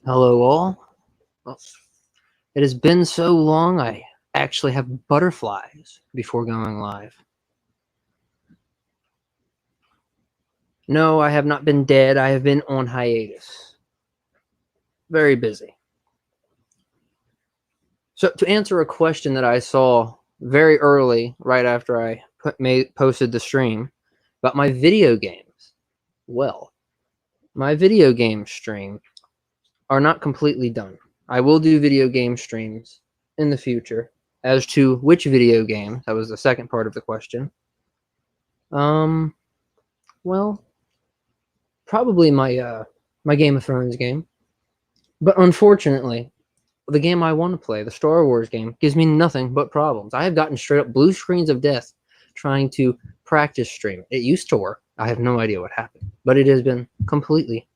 Hello all. Well, it has been so long I actually have butterflies before going live. No, I have not been dead. I have been on hiatus. Very busy. So to answer a question that I saw very early, right after I posted the stream, about my video games. Well, my video game stream are not completely done. I will do video game streams in the future. As to which video game, that was the second part of the question. Well, probably my my Game of Thrones game. But unfortunately, the game I want to play, the Star Wars game, gives me nothing but problems. I have gotten straight up blue screens of death trying to practice stream. It used to work. I have no idea what happened, but it has been completely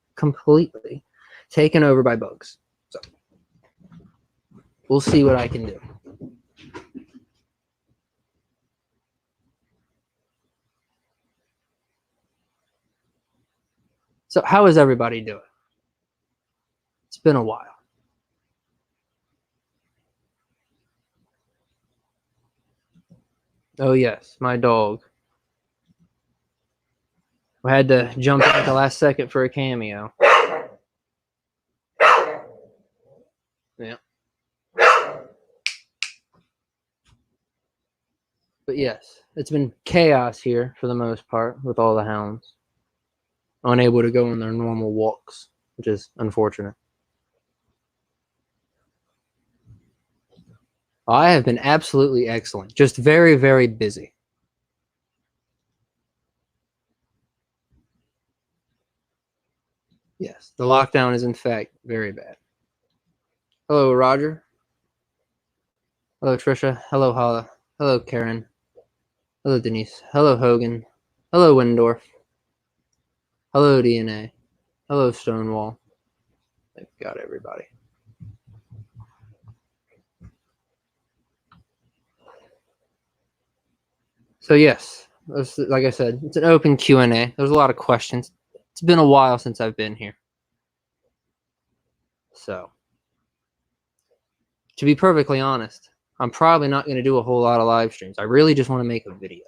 taken over by bugs. So we'll see what I can do. So how is everybody doing? It's been a while. Oh yes, my dog. I had to jump in at the last second for a cameo. Yeah. But yes, it's been chaos here for the most part with all the hounds. Unable to go on their normal walks, which is unfortunate. I have been absolutely excellent. Just very, very busy. Yes, the lockdown is in fact very bad. Hello, Roger. Hello, Trisha. Hello, Hala. Hello, Karen. Hello, Denise. Hello, Hogan. Hello, Windorf. Hello, DNA. Hello, Stonewall. They've got everybody. So yes, like I said, it's an open Q&A. There's a lot of questions. It's been a while since I've been here. So, to be perfectly honest, I'm probably not going to do a whole lot of live streams. I really just want to make a video.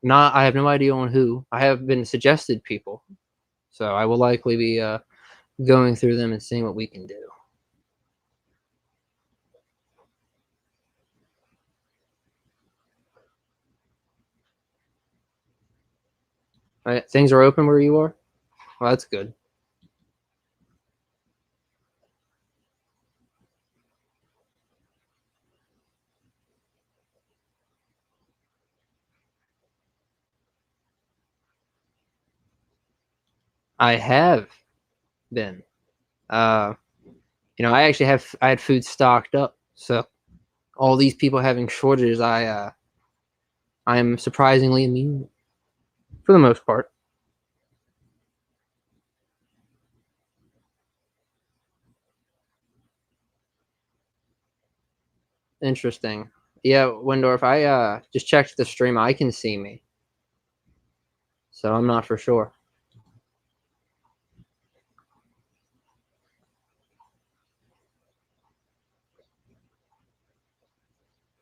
I have no idea on who. I have been suggested people. So I will likely be going through them and seeing what we can do. All right, things are open where you are? Well, that's good. I have been. You know, I had food stocked up. So all these people having shortages, I'm surprisingly immune for the most part. Interesting. Yeah, Windorf, I just checked the stream. I can see me. So I'm not for sure.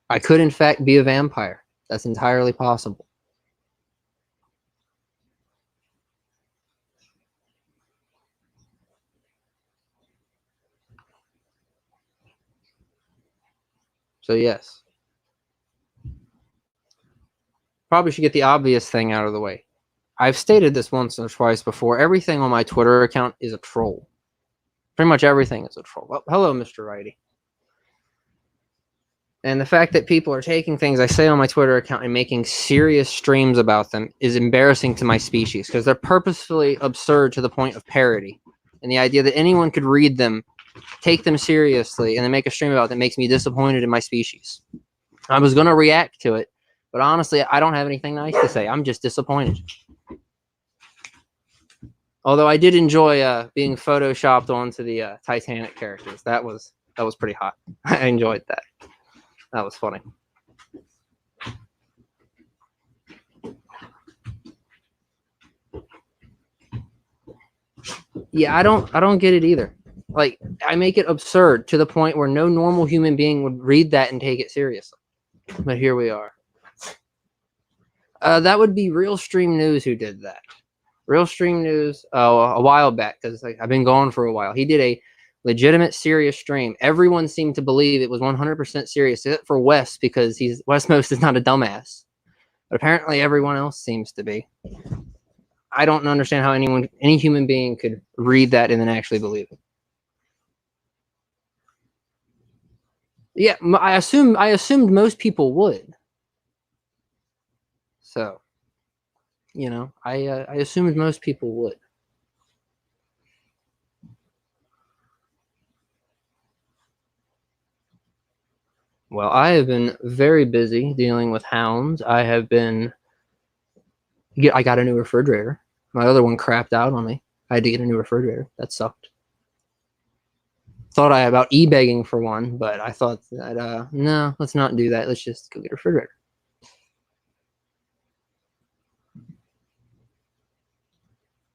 I could, in fact, be a vampire. That's entirely possible. So yes. Probably should get the obvious thing out of the way. I've stated this once or twice before. Everything on my Twitter account is a troll. Pretty much everything is a troll. Well, hello, Mr. Righty. And the fact that people are taking things I say on my Twitter account and making serious streams about them is embarrassing to my species because they're purposefully absurd to the point of parody. And the idea that anyone could read them, take them seriously, and then make a stream about them makes me disappointed in my species. I was going to react to it, but honestly, I don't have anything nice to say. I'm just disappointed. Although I did enjoy being photoshopped onto the Titanic characters. That was pretty hot. I enjoyed that. That was funny. Yeah, I don't get it either. Like, I make it absurd to the point where no normal human being would read that and take it seriously. But here we are. That would be Real Stream News who did that. Real Stream News, a while back, because like, I've been gone for a while. He did a legitimate, serious stream. Everyone seemed to believe it was 100% serious, except for Wes, because Westmost is not a dumbass. But apparently, everyone else seems to be. I don't understand how any human being could read that and then actually believe it. Yeah, I assumed most people would. So, I assumed most people would. Well, I have been very busy dealing with hounds. I got a new refrigerator. My other one crapped out on me. I had to get a new refrigerator. That sucked. Thought I about e-begging for one, but I thought that no, let's not do that. Let's just go get a refrigerator.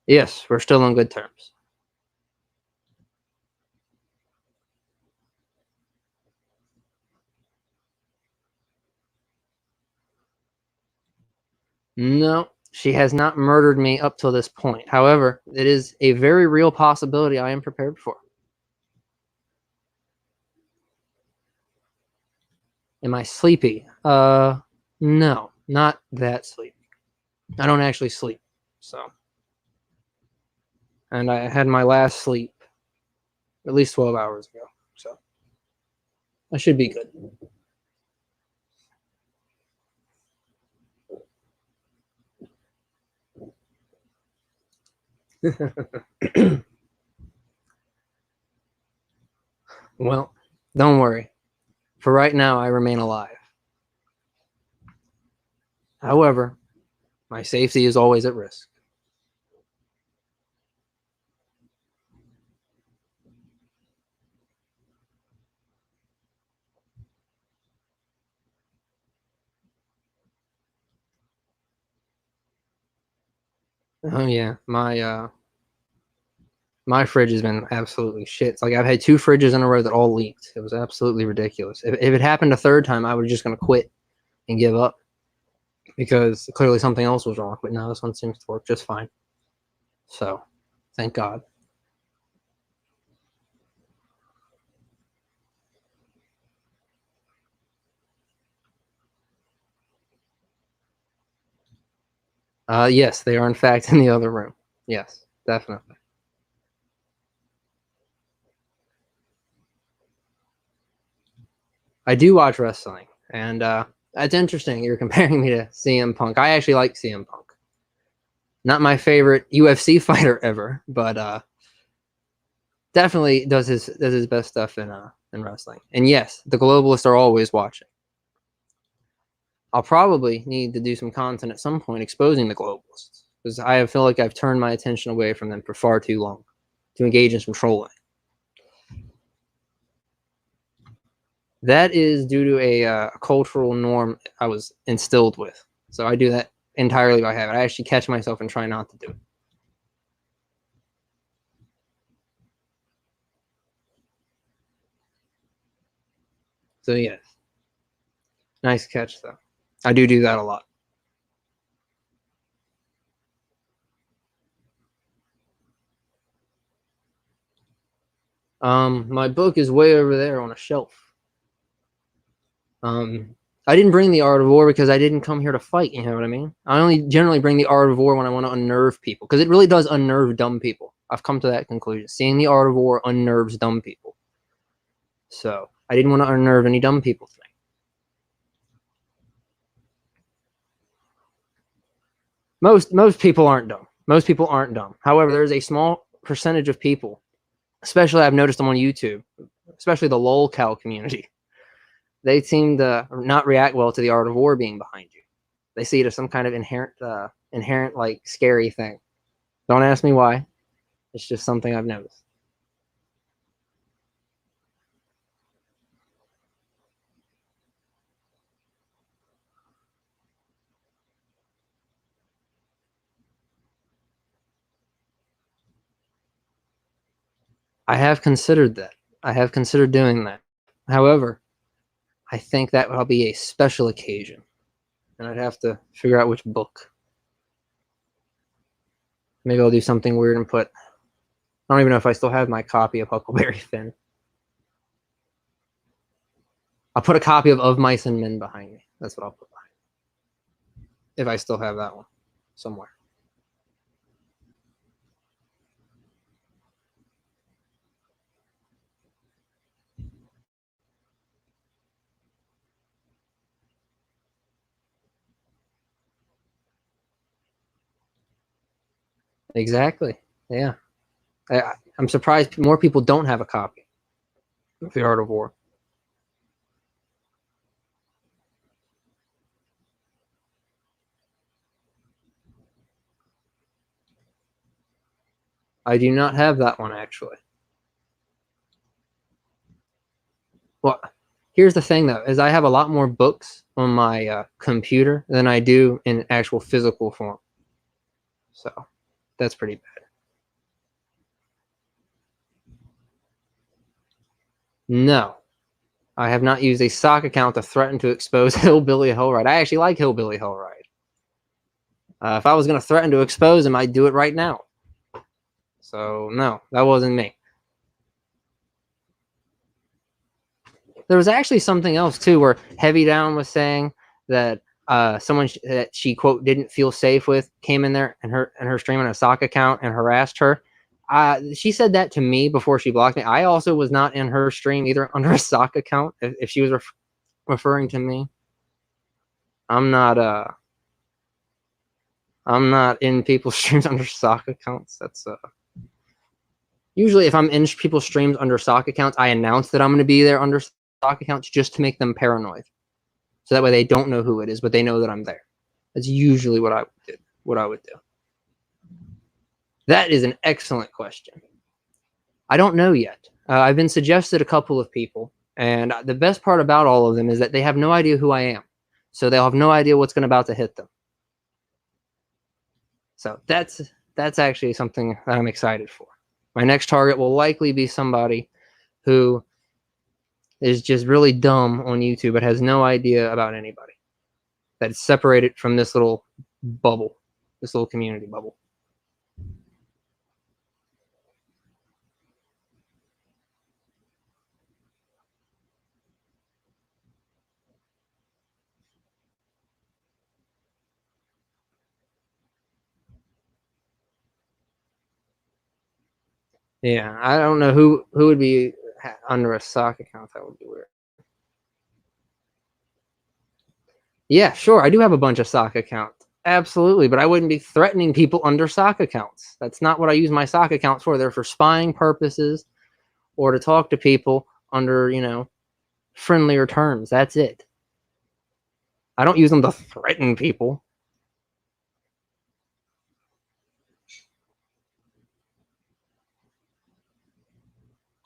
Yes, we're still on good terms. No, she has not murdered me up till this point. However, it is a very real possibility I am prepared for. Am I sleepy? No, not that sleepy. I don't actually sleep. So, and I had my last sleep at least 12 hours ago. So, I should be good. Well, don't worry. For right now, I remain alive. However, my safety is always at risk. Oh yeah, my fridge has been absolutely shit. It's like I've had two fridges in a row that all leaked. It was absolutely ridiculous. If it happened a third time, I was just gonna quit and give up because clearly something else was wrong. But now this one seems to work just fine. So, thank God. Yes, they are in fact in the other room. Yes, definitely. I do watch wrestling, and it's interesting. You're comparing me to CM Punk. I actually like CM Punk. Not my favorite UFC fighter ever, but definitely does his best stuff in wrestling. And yes, the globalists are always watching. I'll probably need to do some content at some point exposing the globalists because I feel like I've turned my attention away from them for far too long to engage in some trolling. That is due to a cultural norm I was instilled with. So I do that entirely by habit. I actually catch myself and try not to do it. So yes, nice catch though. I do that a lot. My book is way over there on a shelf. Um, I didn't bring the Art of War because I didn't come here to fight. You know what I mean? I only generally bring the Art of War when I want to unnerve people because it really does unnerve dumb people. I've come to that conclusion. Seeing the Art of War unnerves dumb people. So I didn't want to unnerve any dumb people today. Most people aren't dumb. Most people aren't dumb. However, there's a small percentage of people, especially I've noticed them on YouTube, especially the lolcow community. They seem to not react well to the Art of War being behind you. They see it as some kind of inherent like scary thing. Don't ask me why. It's just something I've noticed. I have considered that. I have considered doing that. However, I think that will be a special occasion, and I'd have to figure out which book. Maybe I'll do something weird and put. I don't even know if I still have my copy of Huckleberry Finn. I'll put a copy of Mice and Men behind me. That's what I'll put behind me. If I still have that one somewhere. Exactly. Yeah. I'm surprised more people don't have a copy of The Art of War. I do not have that one, actually. Well, here's the thing, though, is I have a lot more books on my computer than I do in actual physical form. So that's pretty bad. No, I have not used a sock account to threaten to expose Hillbilly Hellride. I actually like Hillbilly Hellride. If I was going to threaten to expose him, I'd do it right now. So, no, that wasn't me. There was actually something else, too, where Heavy Down was saying that someone that she, quote, didn't feel safe with came in there and her stream on a sock account and harassed her. She said that to me before she blocked me. I also was not in her stream either under a sock account, if she was referring to me. I'm not in people's streams under sock accounts. That's usually if I'm in people's streams under sock accounts, I announce that I'm going to be there under sock accounts just to make them paranoid. So that way they don't know who it is, but they know that I'm there. That's usually what I would do. That is an excellent question. I don't know yet. I've been suggested a couple of people, and the best part about all of them is that they have no idea who I am. So they'll have no idea what's about to hit them. So that's actually something that I'm excited for. My next target will likely be somebody who is just really dumb on YouTube but has no idea about anybody. That's separated from this little bubble, this little community bubble. Yeah, I don't know who would be under a sock account. That would be weird. Yeah, sure. I do have a bunch of sock accounts. Absolutely, but I wouldn't be threatening people under sock accounts. That's not what I use my sock accounts for. They're for spying purposes or to talk to people under, friendlier terms. That's it. I don't use them to threaten people.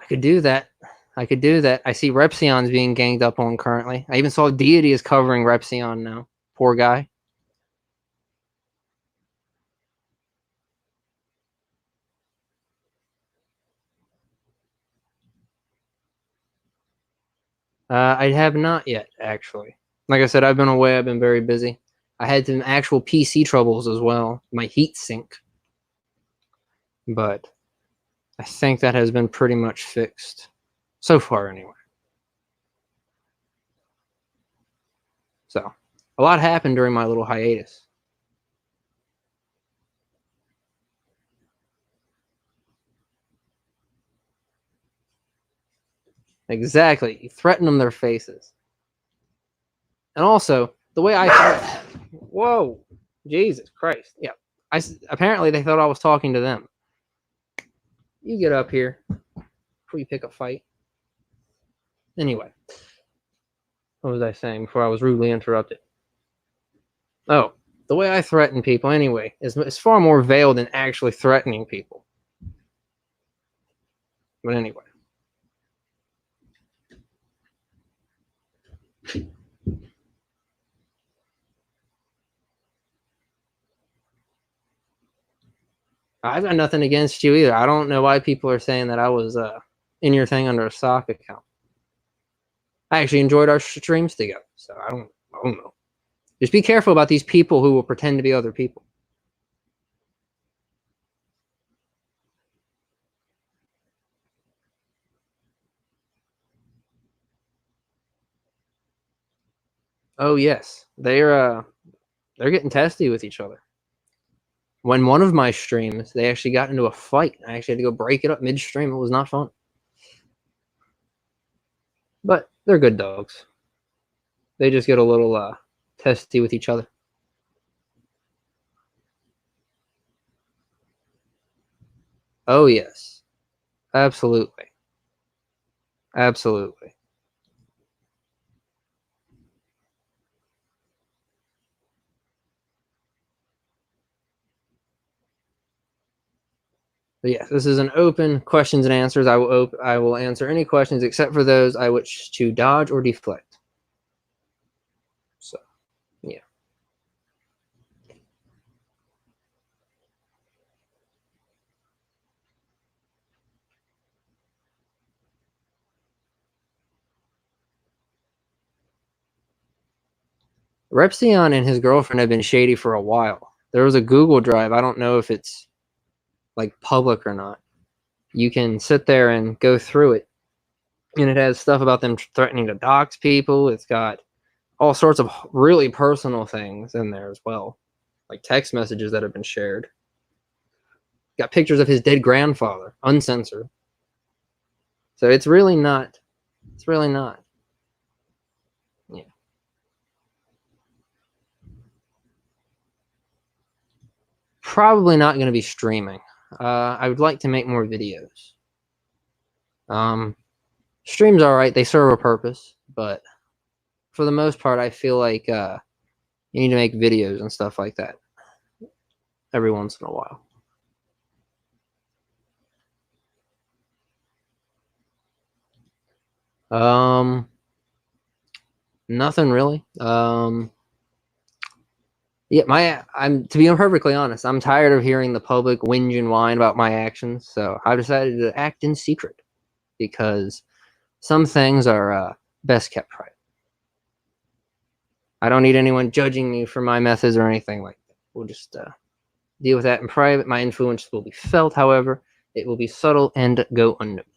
I could do that. I see Repzion's being ganged up on currently. I even saw Deity is covering Repzion now. Poor guy. I have not yet, actually. Like I said, I've been away. I've been very busy. I had some actual PC troubles as well. My heat sink. But I think that has been pretty much fixed. So far, anyway. So, a lot happened during my little hiatus. Exactly. You threaten them their faces. And also, the way I... Whoa. Jesus Christ. Yeah. Apparently, they thought I was talking to them. You get up here before you pick a fight. Anyway. What was I saying before I was rudely interrupted? Oh, the way I threaten people, anyway, is far more veiled than actually threatening people. But anyway. I've got nothing against you either. I don't know why people are saying that I was in your thing under a sock account. I actually enjoyed our streams together, so I don't know. Just be careful about these people who will pretend to be other people. Oh yes, they're getting testy with each other. When one of my streams, they actually got into a fight. I actually had to go break it up midstream. It was not fun. But they're good dogs. They just get a little testy with each other. Oh yes, absolutely, absolutely. But yes, this is an open questions and answers. I will answer any questions except for those I wish to dodge or deflect. So, yeah. Repzion and his girlfriend have been shady for a while. There was a Google Drive. I don't know if it's like public or not. You can sit there and go through it, and it has stuff about them threatening to dox people. It's got all sorts of really personal things in there as well, like text messages that have been shared. Got pictures of his dead grandfather, uncensored. So it's really not. It's really not. Yeah. Probably not going to be streaming. I would like to make more videos. Streams are alright. They serve a purpose, but for the most part, I feel like you need to make videos and stuff like that every once in a while. Nothing really. Yeah, I'm to be perfectly honest, I'm tired of hearing the public whinge and whine about my actions, so I've decided to act in secret because some things are best kept private. I don't need anyone judging me for my methods or anything like that. We'll just deal with that in private. My influence will be felt, however, it will be subtle and go unnoticed.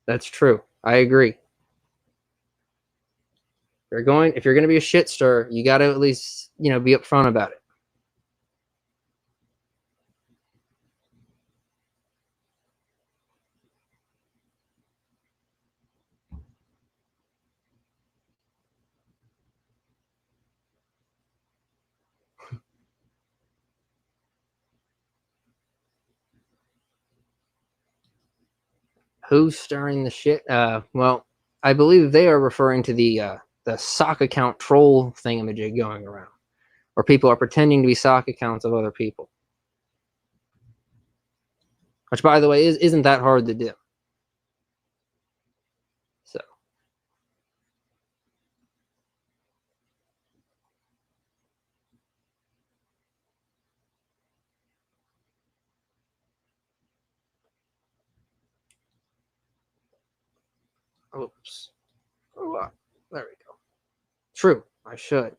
That's true. I agree. If you're going to be a shit stir, you got to at least, be upfront about it. Who's stirring the shit? Well, I believe they are referring to the sock account troll thingamajig going around, where people are pretending to be sock accounts of other people. Which, by the way, isn't that hard to do. So, oops. Oh, there we go. True, I should.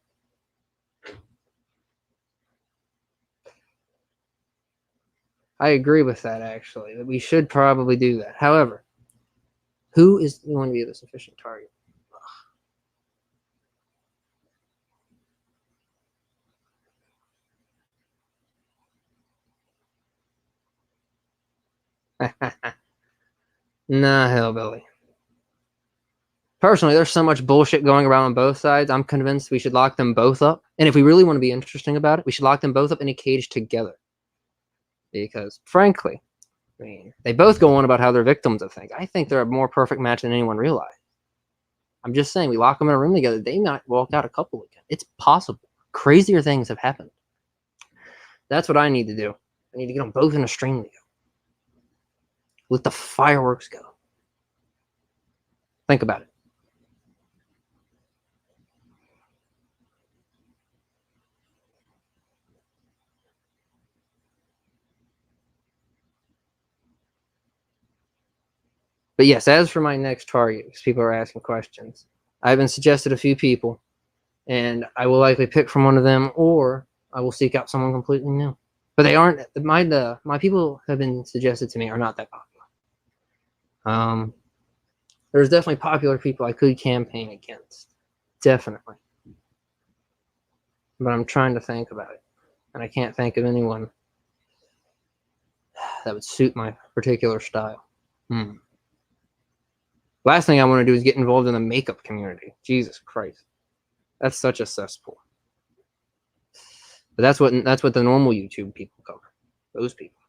I agree with that, actually, that we should probably do that. However, who is going to be the sufficient target? Nah, hillbilly. Personally, there's so much bullshit going around on both sides. I'm convinced we should lock them both up. And if we really want to be interesting about it, we should lock them both up in a cage together. Because, frankly, I mean, they both go on about how they're victims of things. I think they're a more perfect match than anyone realized. I'm just saying, we lock them in a room together, they might walk out a couple again. It's possible. Crazier things have happened. That's what I need to do. I need to get them both in a stream together. Let the fireworks go. Think about it. But yes, as for my next target, because people are asking questions, I've been suggested a few people, and I will likely pick from one of them, or I will seek out someone completely new. But they aren't my people have been suggested to me are not that popular. There's definitely popular people I could campaign against, definitely. But I'm trying to think about it, and I can't think of anyone that would suit my particular style. Last thing I want to do is get involved in the makeup community. Jesus Christ, that's such a cesspool. But that's what the normal YouTube people cover. Those people.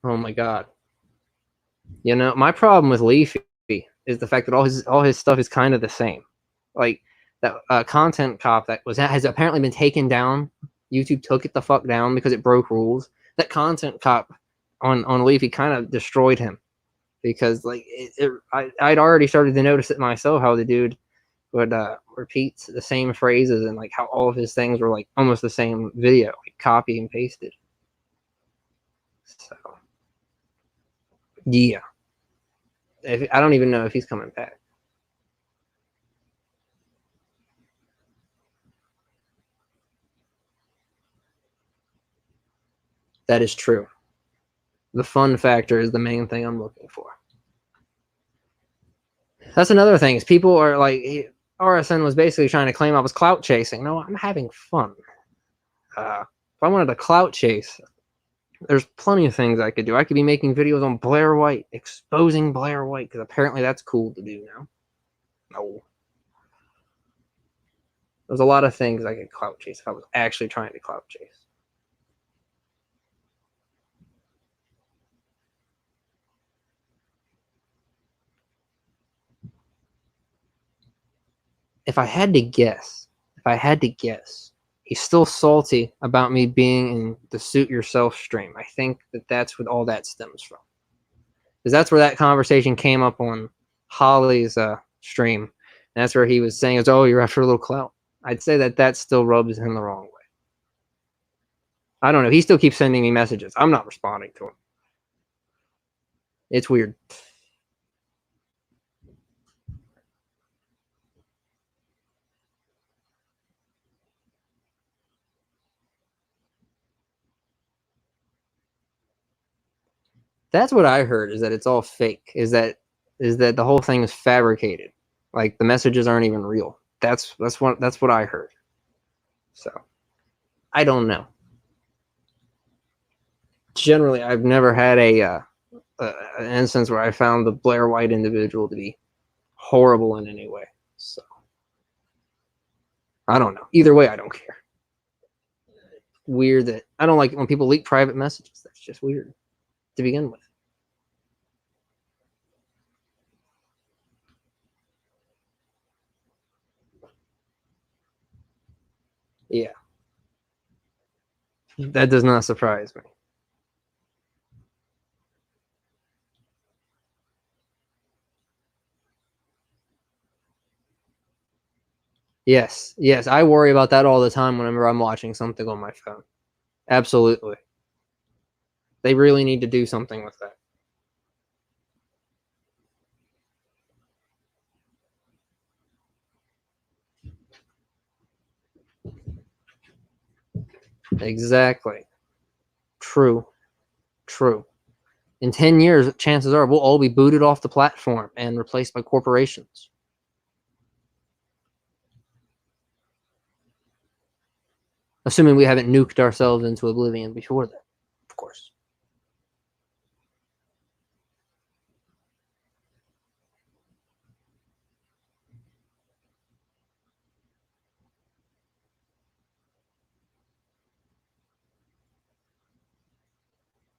Oh my God. You know, my problem with Leafy is the fact that all his stuff is kind of the same. Like that content cop that has apparently been taken down. YouTube took it the fuck down because it broke rules. That content cop on Leafy kind of destroyed him because like I'd already started to notice it myself how the dude would repeat the same phrases and like how all of his things were like almost the same video, like copy and pasted. So yeah, I don't even know if he's coming back. That is true. The fun factor is the main thing I'm looking for. That's another thing is people are like RSN was basically trying to claim I was clout chasing. No, I'm having fun. If I wanted to clout chase, there's plenty of things I could do. I could be making videos on Blair White, exposing Blair White, because apparently that's cool to do now. No. There's a lot of things I could clout chase if I was actually trying to clout chase. If I had to guess, he's still salty about me being in the Suit Yourself stream. I think that's what all that stems from. Because that's where that conversation came up on Holly's stream. And that's where he was saying, "Oh, you're after a little clout." I'd say that still rubs him the wrong way. I don't know. He still keeps sending me messages. I'm not responding to him. It's weird. That's what I heard, is that it's all fake. Is that the whole thing is fabricated. Like the messages aren't even real. That's what I heard. So I don't know. Generally, I've never had an instance where I found the Blair White individual to be horrible in any way. So I don't know. Either way, I don't care. Weird that I don't like it when people leak private messages. That's just weird to begin with. Yeah, that does not surprise me. Yes, yes, I worry about that all the time whenever I'm watching something on my phone. Absolutely. They really need to do something with that. Exactly. True. True. In 10 years, chances are we'll all be booted off the platform and replaced by corporations. Assuming we haven't nuked ourselves into oblivion before that, of course.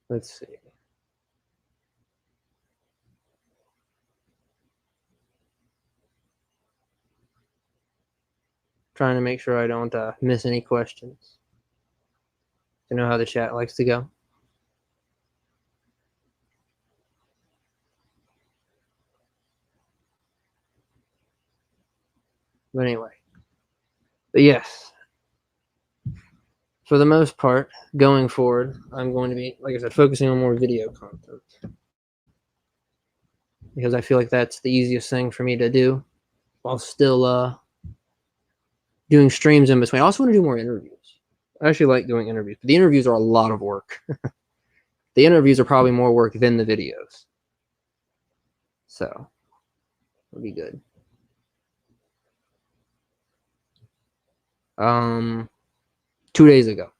Let's see. Trying to make sure I don't miss any questions. You know how the chat likes to go. But anyway. But yes. For the most part, going forward, I'm going to be, like I said, focusing on more video content. Because I feel like that's the easiest thing for me to do while still doing streams in between. I also want to do more interviews. I actually like doing interviews, but the interviews are a lot of work. The interviews are probably more work than the videos. So, it'll be good. 2 days ago.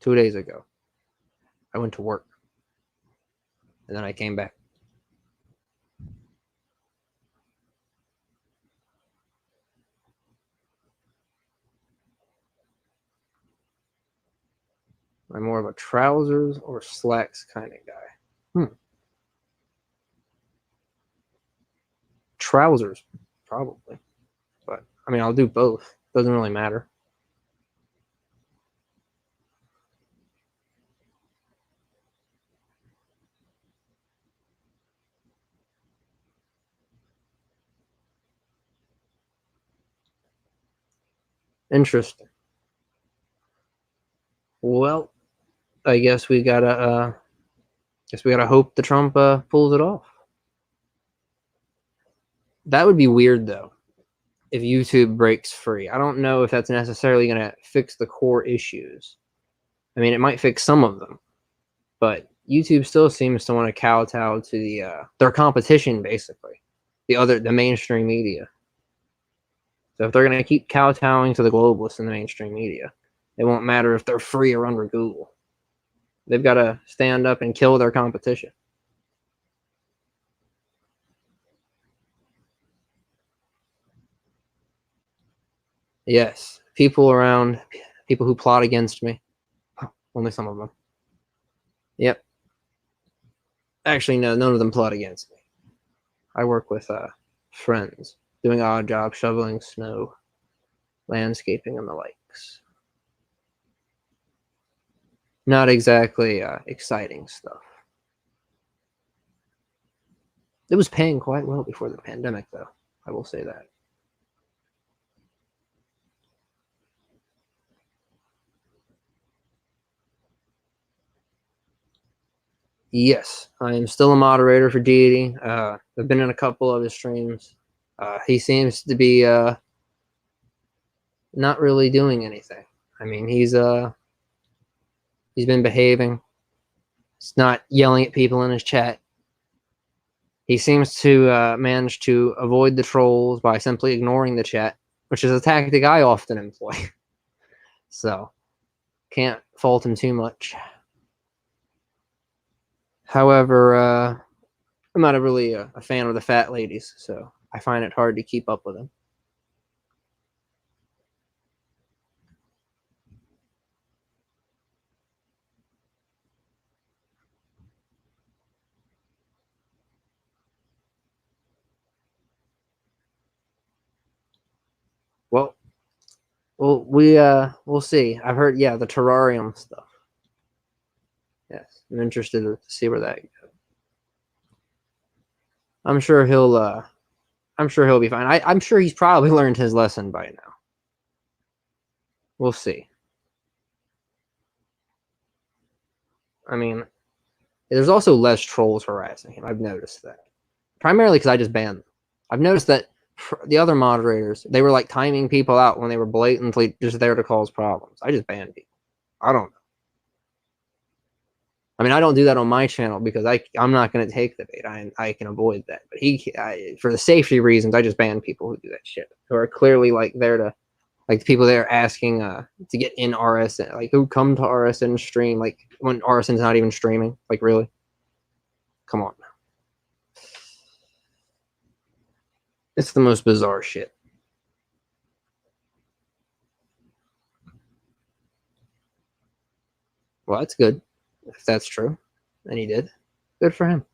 2 days ago. I went to work. And then I came back. I'm more of a trousers or slacks kind of guy. Trousers, probably. But, I mean, I'll do both. Doesn't really matter. Interesting. Well, I guess we gotta hope the Trump pulls it off. That would be weird though, if YouTube breaks free. I don't know if that's necessarily gonna fix the core issues. I mean, it might fix some of them, but YouTube still seems to want to kowtow to the their competition, basically, the mainstream media. So if they're gonna keep kowtowing to the globalists in the mainstream media, it won't matter if they're free or under Google. They've got to stand up and kill their competition. Yes, people who plot against me. Only some of them. Yep. Actually, no, none of them plot against me. I work with friends doing odd jobs, shoveling snow, landscaping, and the likes. Not exactly exciting stuff. It was paying quite well before the pandemic, though. I will say that. Yes, I am still a moderator for Deity. I've been in a couple of his streams. He seems to be not really doing anything. I mean, he's been behaving. He's not yelling at people in his chat. He seems to manage to avoid the trolls by simply ignoring the chat, which is a tactic I often employ. So, can't fault him too much. However, I'm not really a fan of the fat ladies, so I find it hard to keep up with him. Well, we'll see. I've heard, yeah, the terrarium stuff. Yes, I'm interested to see where that goes. I'm sure he'll be fine. I'm sure he's probably learned his lesson by now. We'll see. I mean, there's also less trolls harassing him. I've noticed that. Primarily because I just banned them. I've noticed that the other moderators, they were like timing people out when they were blatantly just there to cause problems. I just banned people. I don't know. I mean, I don't do that on my channel because I'm not going to take the bait. I can avoid that. But for the safety reasons, I just ban people who do that shit, who are clearly like there to, like the people there asking to get in RSN, like who come to RSN stream, like when RSN's not even streaming. Like really, come on. It's the most bizarre shit. Well, that's good. If that's true. And he did. Good for him.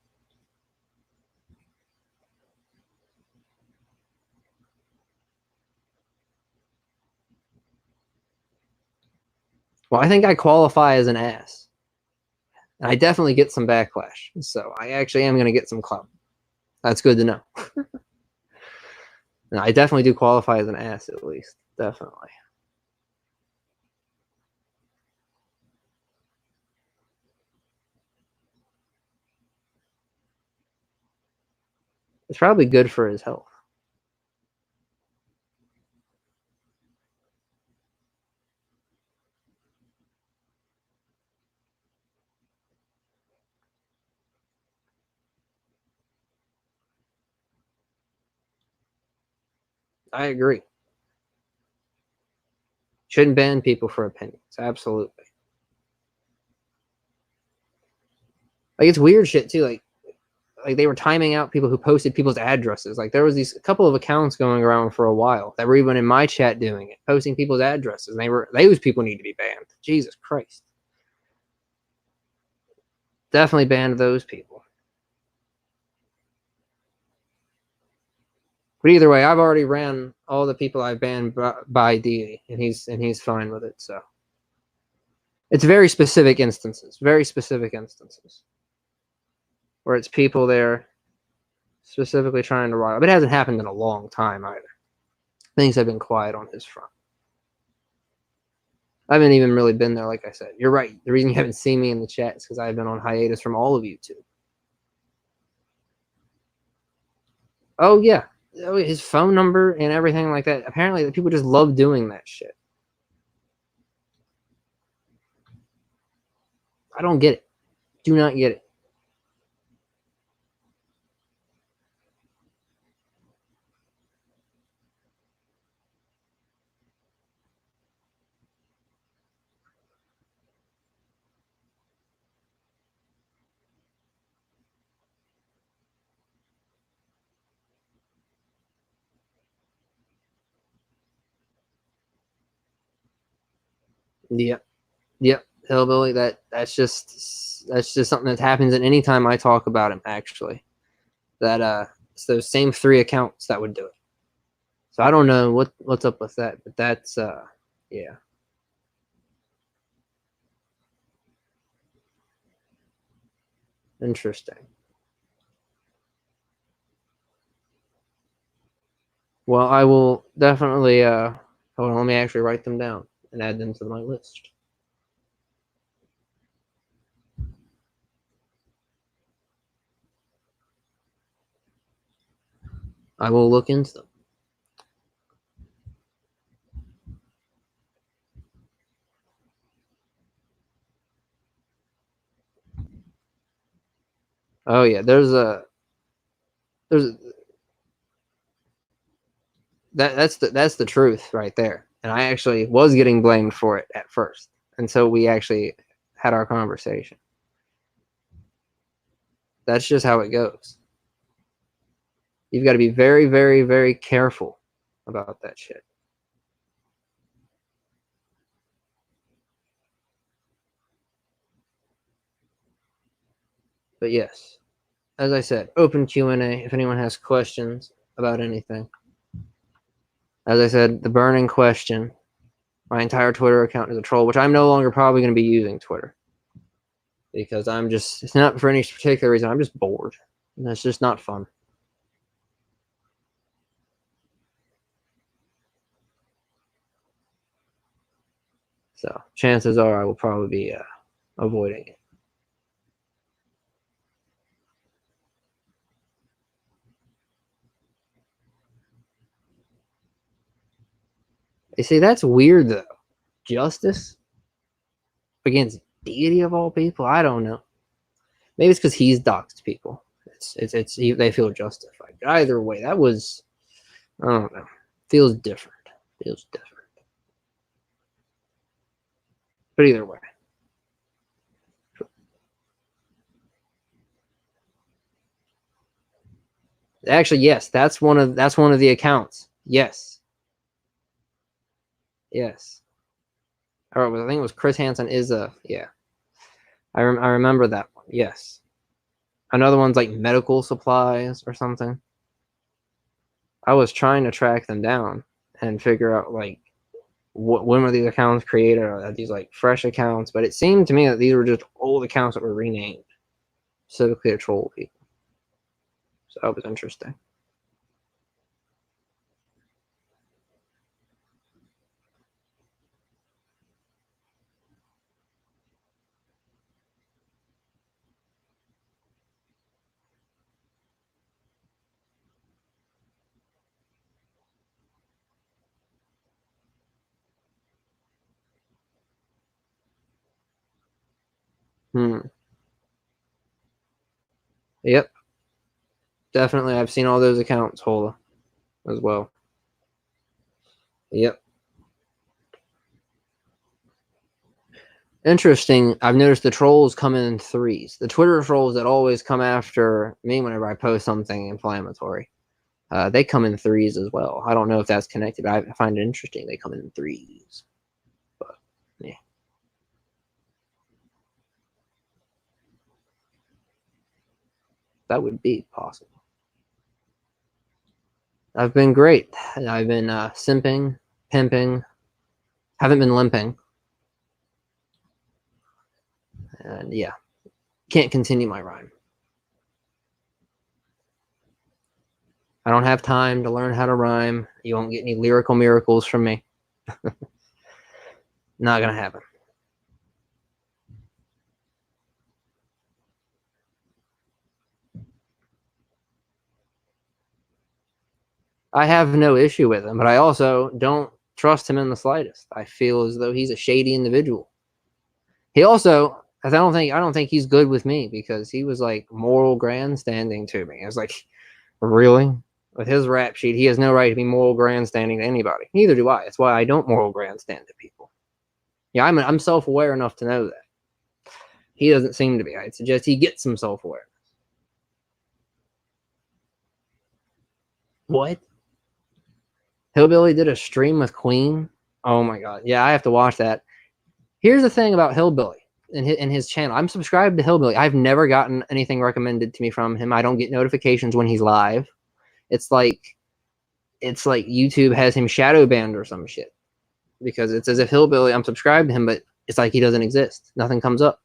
Well, I think I qualify as an ass. And I definitely get some backlash. So I actually am going to get some clout. That's good to know. No, I definitely do qualify as an ass, at least. Definitely. It's probably good for his health. I agree. Shouldn't ban people for opinions. Absolutely. Like, it's weird shit too. Like they were timing out people who posted people's addresses. Like there was a couple of accounts going around for a while that were even in my chat doing it, posting people's addresses. And those people need to be banned. Jesus Christ. Definitely banned those people. But either way, I've already ran all the people I've banned by deity, and he's fine with it. So it's very specific instances, where it's people there specifically trying to rile. But it hasn't happened in a long time either. Things have been quiet on his front. I haven't even really been there, like I said. You're right. The reason you haven't seen me in the chat is because I've been on hiatus from all of YouTube. Oh, yeah. His phone number and everything like that. Apparently, people just love doing that shit. I don't get it. Do not get it. Yep. Yep. Hillbilly. That's just something that happens at any time I talk about him, actually. That it's those same 3 accounts that would do it. So I don't know what's up with that, but that's yeah. Interesting. Well, I will definitely hold on, let me actually write them down and add them to my list. I will look into them. Oh yeah, there's that's the truth right there. And I actually was getting blamed for it at first until we actually had our conversation. That's just how it goes. You've got to be very, very, very careful about that shit. But yes, as I said, open Q&A if anyone has questions about anything. As I said, the burning question, my entire Twitter account is a troll, which I'm no longer probably going to be using Twitter. Because it's not for any particular reason, I'm just bored. And it's just not fun. So chances are I will probably be avoiding it. You see, that's weird though. Justice against deity of all people? I don't know. Maybe it's because he's doxed people. They feel justified. But either way, that was, I don't know. Feels different. But either way. Actually, yes, that's one of the accounts. Yes. Yes. I think it was Chris Hansen is yeah. I remember that one. Yes. Another one's like medical supplies or something. I was trying to track them down and figure out like when were these accounts created? Are these like fresh accounts? But it seemed to me that these were just old accounts that were renamed specifically to troll people. So that was interesting. Yep. Definitely. I've seen all those accounts, Hola, as well. Yep. Interesting. I've noticed the trolls come in threes. The Twitter trolls that always come after me whenever I post something inflammatory, they come in threes as well. I don't know if that's connected, but I find it interesting. They come in threes. But, yeah. That would be possible. I've been great. I've been simping, pimping, haven't been limping. And yeah, can't continue my rhyme. I don't have time to learn how to rhyme. You won't get any lyrical miracles from me. Not gonna happen. I have no issue with him, but I also don't trust him in the slightest. I feel as though he's a shady individual. He also, I don't think he's good with me because he was like moral grandstanding to me. I was like, really? With his rap sheet, he has no right to be moral grandstanding to anybody. Neither do I. That's why I don't moral grandstand to people. Yeah, I'm self-aware enough to know that. He doesn't seem to be. I'd suggest he gets some self-awareness. What? Hillbilly did a stream with Queen? Oh my god. Yeah, I have to watch that. Here's the thing about Hillbilly in his channel. I'm subscribed to Hillbilly. I've never gotten anything recommended to me from him. I don't get notifications when he's live. It's like YouTube has him shadow banned or some shit. Because it's as if Hillbilly, I'm subscribed to him, but it's like he doesn't exist. Nothing comes up.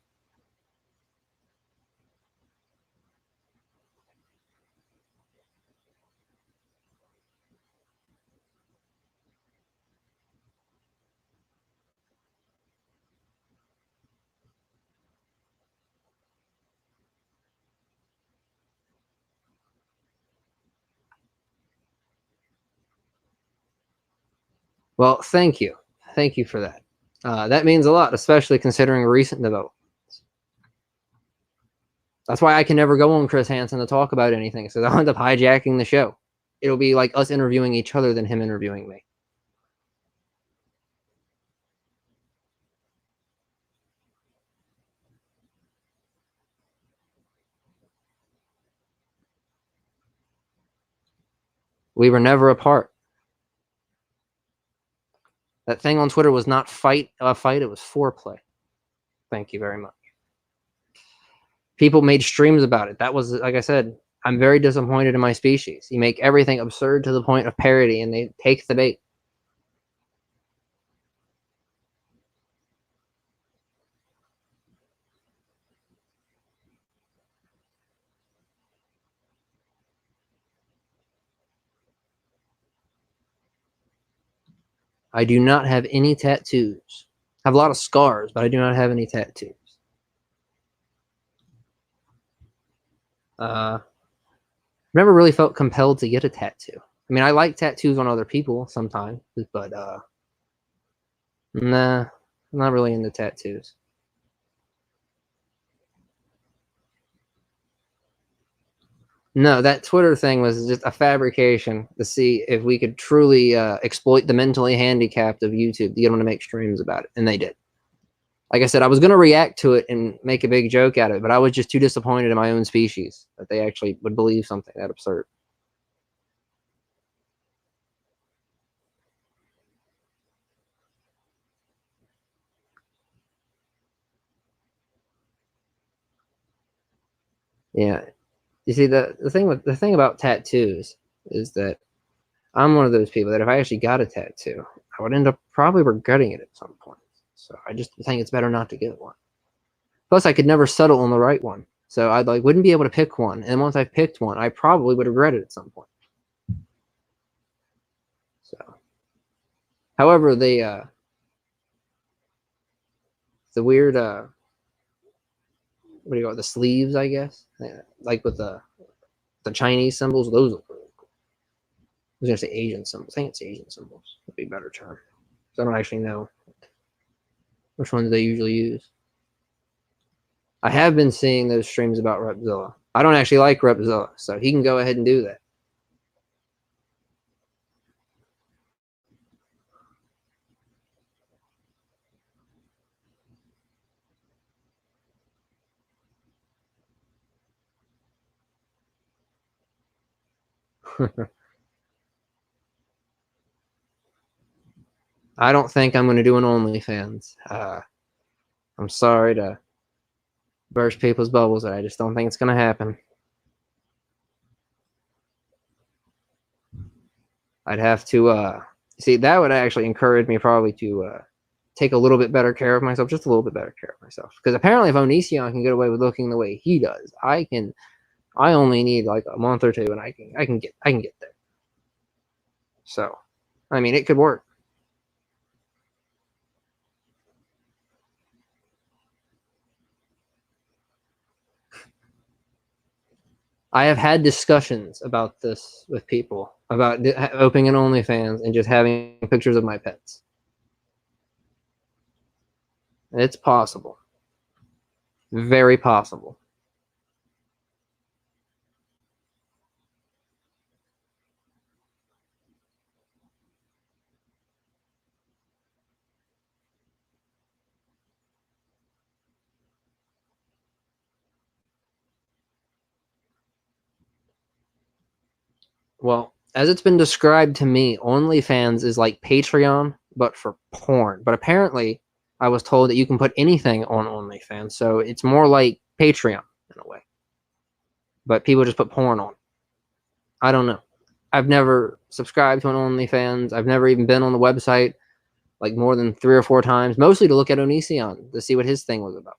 Well, thank you. Thank you for that. That means a lot, especially considering recent developments. That's why I can never go on Chris Hansen to talk about anything, so I'll end up hijacking the show. It'll be like us interviewing each other than him interviewing me. We were never apart. That thing on Twitter was not a fight, it was foreplay. Thank you very much. People made streams about it. That was, like I said, I'm very disappointed in my species. You make everything absurd to the point of parody, and they take the bait. I do not have any tattoos. I have a lot of scars, but I do not have any tattoos. Never really felt compelled to get a tattoo. I mean, I like tattoos on other people sometimes, but nah, I'm not really into tattoos. No, that Twitter thing was just a fabrication to see if we could truly exploit the mentally handicapped of YouTube to get them to make streams about it, and they did. Like I said, I was going to react to it and make a big joke out of it, but I was just too disappointed in my own species that they actually would believe something that absurd. Yeah, you see the thing about tattoos is that I'm one of those people that if I actually got a tattoo, I would end up probably regretting it at some point. So I just think it's better not to get one. Plus, I could never settle on the right one. So I wouldn't be able to pick one. And once I picked one, I probably would regret it at some point. So, however, the weird what do you call it? The sleeves, I guess, like with the Chinese symbols. Those look really cool. I was gonna say Asian symbols. I think it's Asian symbols. Would be a better term. So I don't actually know which ones they usually use. I have been seeing those streams about Repzilla. I don't actually like Repzilla, so he can go ahead and do that. I don't think I'm going to do an OnlyFans. I'm sorry to burst people's bubbles. I just don't think it's going to happen. I'd have to see, that would actually encourage me probably to take a little bit better care of myself, just a little bit better care of myself. Because apparently, if Onision can get away with looking the way he does, I can. I only need like a month or two, and I can get there. So, I mean, it could work. I have had discussions about this with people about opening an OnlyFans and just having pictures of my pets. It's possible. Very possible. Well, as it's been described to me, OnlyFans is like Patreon, but for porn. But apparently, I was told that you can put anything on OnlyFans, so it's more like Patreon in a way. But people just put porn on. I don't know. I've never subscribed to an OnlyFans. I've never even been on the website like more than 3 or 4 times, mostly to look at Onision to see what his thing was about.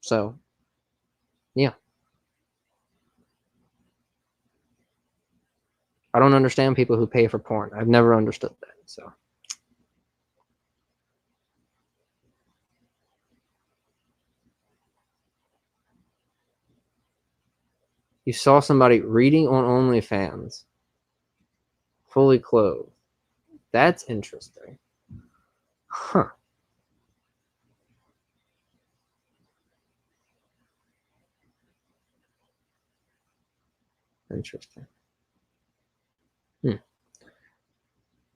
So, yeah. I don't understand people who pay for porn. I've never understood that. So, you saw somebody reading on OnlyFans, fully clothed. That's interesting. Huh. Interesting.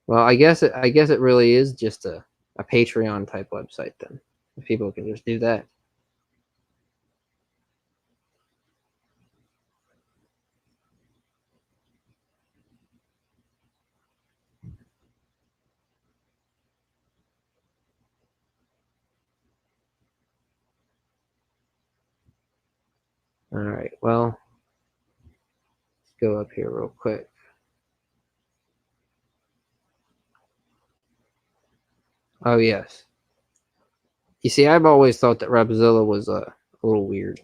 Well, I guess it really is just a Patreon type website then. If people can just do that. All right. Well, let's go up here real quick. Oh yes. You see, I've always thought that Repzilla was a little weird.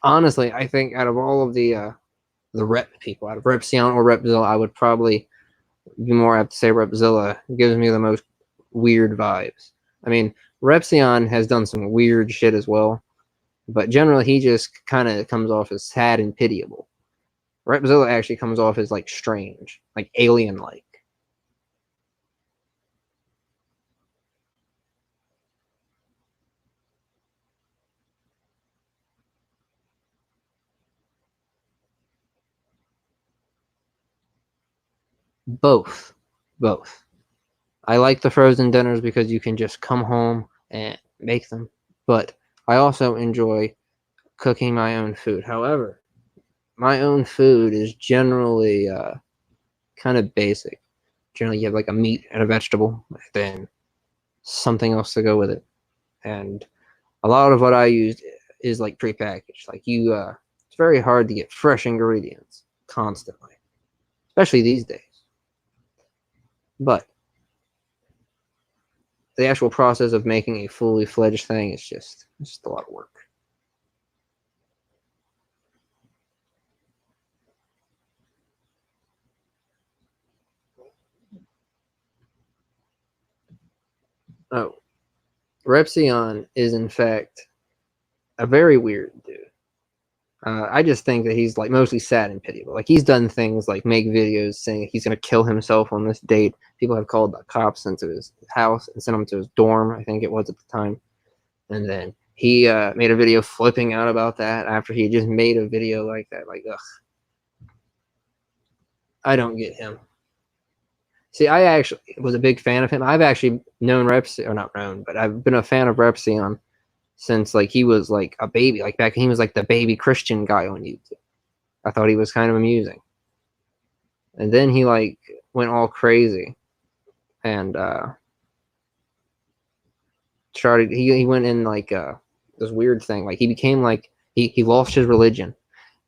Honestly, I think out of all of the rep people, out of Repzion or Repzilla, I would probably be more apt to say Repzilla. It gives me the most weird vibes. I mean, Repzion has done some weird shit as well, but generally he just kind of comes off as sad and pitiable. Repzilla actually comes off as like strange, like alien-like. Both. Both. I like the frozen dinners because you can just come home and make them. But I also enjoy cooking my own food. However, my own food is generally kind of basic. Generally, you have like a meat and a vegetable, then something else to go with it. And a lot of what I use is like prepackaged. Like it's very hard to get fresh ingredients constantly, especially these days. But the actual process of making a fully fledged thing is just a lot of work. Oh, Repzion is in fact a very weird dude. I just think that he's like mostly sad and pitiable. Like he's done things like make videos saying he's gonna kill himself on this date. People have called the cops into his house and sent him to his dorm, I think it was at the time. And then he made a video flipping out about that after he just made a video like that. Like, ugh, I don't get him. See, I actually was a big fan of him. I've actually known Repzion, or not known, but I've been a fan of Repzion since like he was like a baby, like back when he was like the baby Christian guy on YouTube. I thought he was kind of amusing. And then he like went all crazy and started he went in like this weird thing. Like he became like he lost his religion.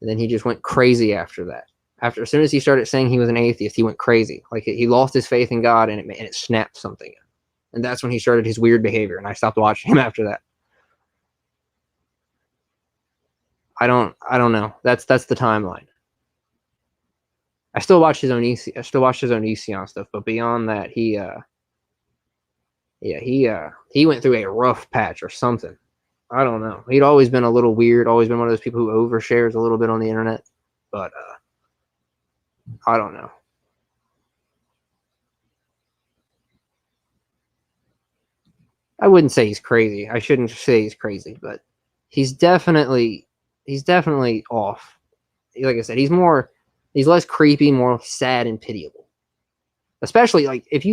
And then he just went crazy after that. After as soon as he started saying he was an atheist, he went crazy. Like he lost his faith in God and it snapped something. And that's when he started his weird behavior and I stopped watching him after that. I don't know. That's the timeline. I still watch his own EC stuff, but beyond that, he went through a rough patch or something. I don't know. He'd always been a little weird, always been one of those people who overshares a little bit on the internet, but I don't know. I wouldn't say he's crazy. I shouldn't say he's crazy, but he's definitely off. Like I said, he's less creepy, more sad and pitiable. Especially like if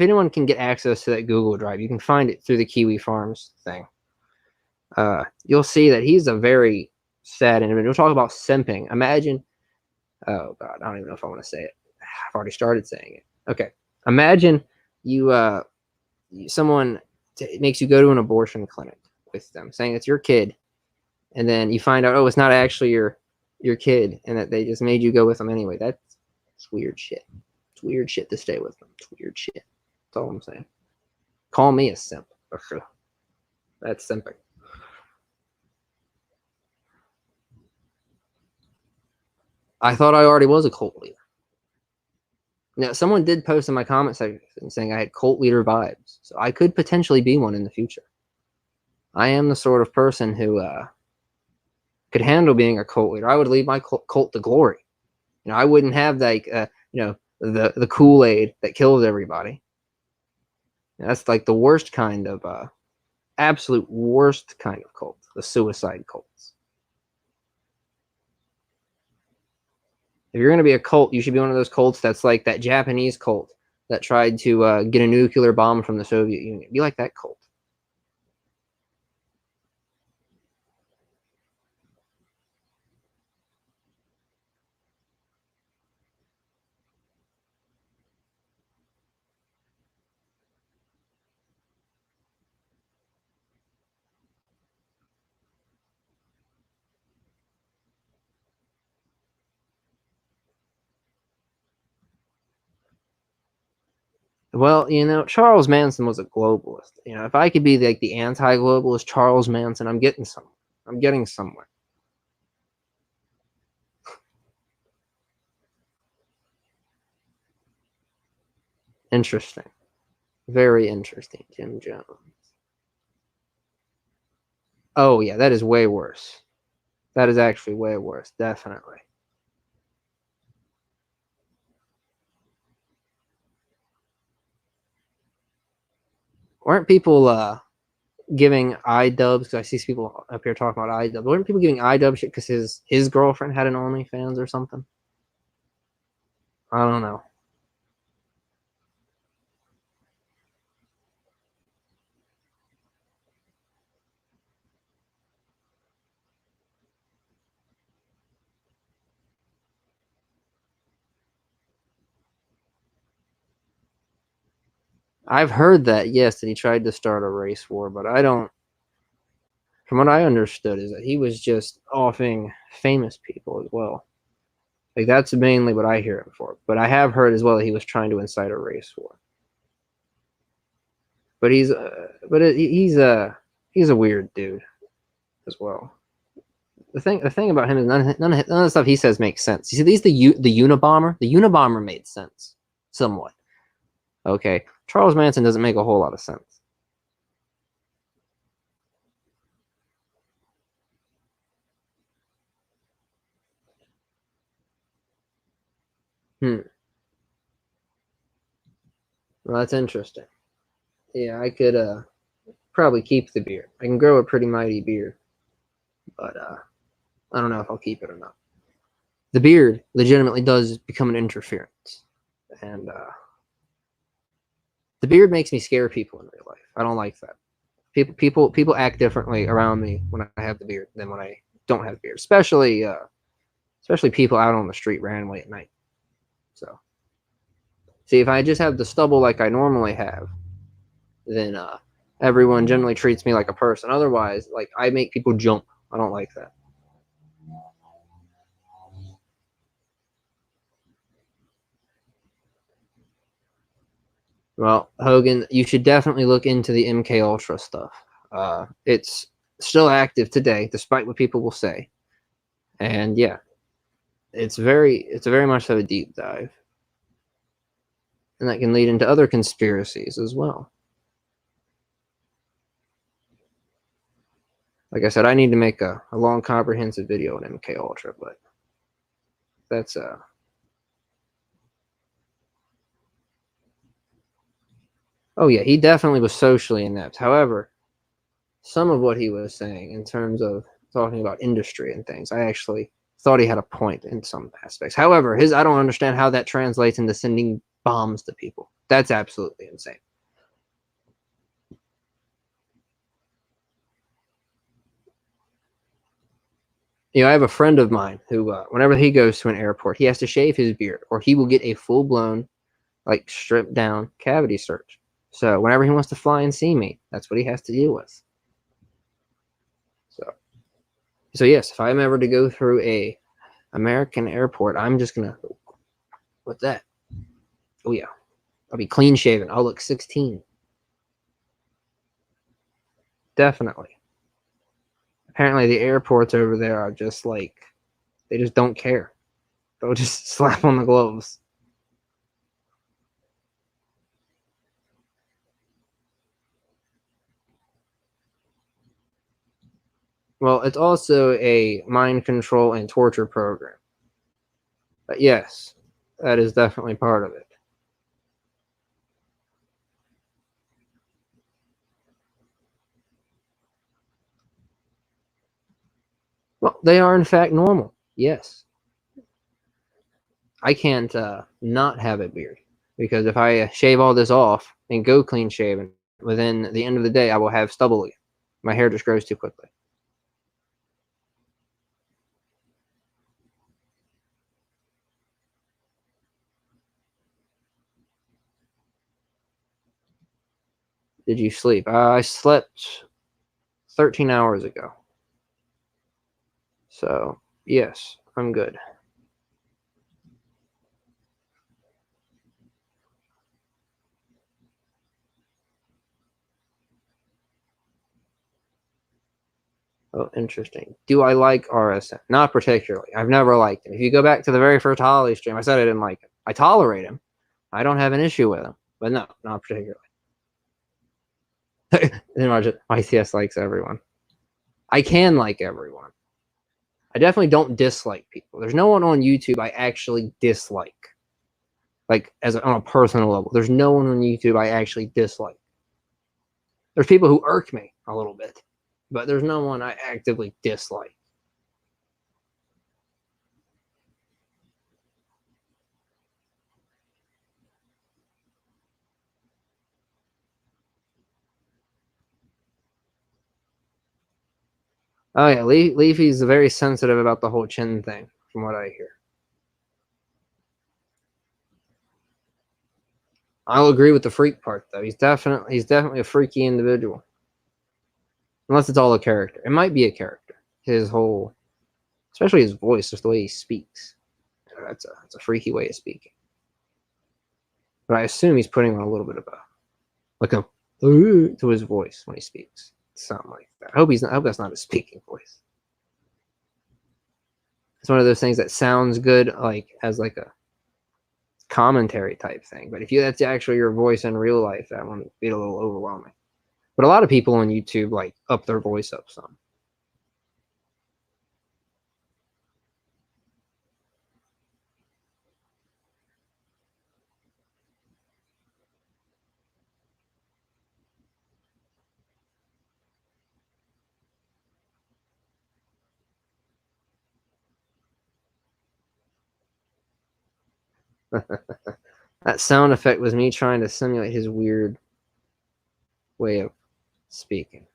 anyone can get access to that Google Drive, you can find it through the Kiwi Farms thing. You'll see that he's a very sad individual. We'll talk about simping. Imagine, oh God, I don't even know if I want to say it. I've already started saying it. Okay, imagine someone makes you go to an abortion clinic with them, saying it's your kid, and then you find out, oh, it's not actually your kid, and that they just made you go with them anyway. That's weird shit. It's weird shit to stay with them. It's weird shit. That's all I'm saying. Call me a simp. That's simping. I thought I already was a cult leader. Now, someone did post in my comment section saying I had cult leader vibes, so I could potentially be one in the future. I am the sort of person who could handle being a cult leader. I would lead my cult to glory. I wouldn't have like the Kool-Aid that kills everybody. That's like the worst kind of absolute worst kind of cult, the suicide cults. If you're going to be a cult, you should be one of those cults that's like that Japanese cult that tried to get a nuclear bomb from the Soviet Union. Be like that cult. Well, Charles Manson was a globalist. If I could be like the anti-globalist Charles Manson, I'm getting somewhere. I'm getting somewhere. Interesting. Very interesting, Jim Jones. Oh, yeah, that is way worse. That is actually way worse, definitely. Weren't people giving iDubbbz, because I see people up here talking about iDubbbz, weren't people giving iDubbbz shit because his girlfriend had an OnlyFans or something? I don't know. I've heard that, yes, that he tried to start a race war, but I don't. From what I understood, is that he was just offing famous people as well. Like that's mainly what I hear him for. But I have heard as well that he was trying to incite a race war. But he's a weird dude as well. The thing about him is none of the stuff he says makes sense. You see, the Unabomber. The Unabomber made sense somewhat. Okay, Charles Manson doesn't make a whole lot of sense. Well, that's interesting. Yeah, I could probably keep the beard. I can grow a pretty mighty beard, but I don't know if I'll keep it or not. The beard legitimately does become an interference, and the beard makes me scare people in real life. I don't like that. People act differently around me when I have the beard than when I don't have the beard, especially people out on the street randomly at night. So, see, if I just have the stubble like I normally have, then everyone generally treats me like a person. Otherwise, like, I make people jump. I don't like that. Well, Hogan, you should definitely look into the MK Ultra stuff. It's still active today, despite what people will say. And yeah, it's very much so a deep dive, and that can lead into other conspiracies as well. Like I said, I need to make a long, comprehensive video on MK Ultra, but that's oh yeah, he definitely was socially inept. However, some of what he was saying in terms of talking about industry and things, I actually thought he had a point in some aspects. However, I don't understand how that translates into sending bombs to people. That's absolutely insane. You know, I have a friend of mine who, whenever he goes to an airport, he has to shave his beard, or he will get a full blown, like, stripped down cavity search. So whenever he wants to fly and see me, that's what he has to deal with. So yes, if I'm ever to go through a American airport, I'm just gonna, with that. Oh yeah, I'll be clean shaven. I'll look 16. Definitely. Apparently, the airports over there are just like, they just don't care. They'll just slap on the gloves. Well, it's also a mind control and torture program. But yes, that is definitely part of it. Well, they are in fact normal. Yes. I can't not have a beard, because if I shave all this off and go clean shaven, within the end of the day, I will have stubble again. My hair just grows too quickly. Did you sleep? I slept 13 hours ago. So, yes, I'm good. Oh, interesting. Do I like RSM? Not particularly. I've never liked him. If you go back to the very first Holly stream, I said I didn't like him. I tolerate him. I don't have an issue with him. But no, not particularly. Then YCS likes everyone. I can like everyone. I definitely don't dislike people. There's no one on YouTube I actually dislike. Like, on a personal level. There's no one on YouTube I actually dislike. There's people who irk me a little bit, but there's no one I actively dislike. Oh yeah, Leafy's very sensitive about the whole chin thing, from what I hear. I'll agree with the freak part though. He's definitely a freaky individual. Unless it's all a character. It might be a character. His whole, especially his voice, just the way he speaks. That's a freaky way of speaking. But I assume he's putting on a little bit of a, like a to his voice when he speaks. Something like that. I hope that's not his speaking voice. It's one of those things that sounds good, like as like a commentary type thing. But if that's actually your voice in real life, that one would be a little overwhelming. But a lot of people on YouTube like up their voice up some. That sound effect was me trying to simulate his weird way of speaking.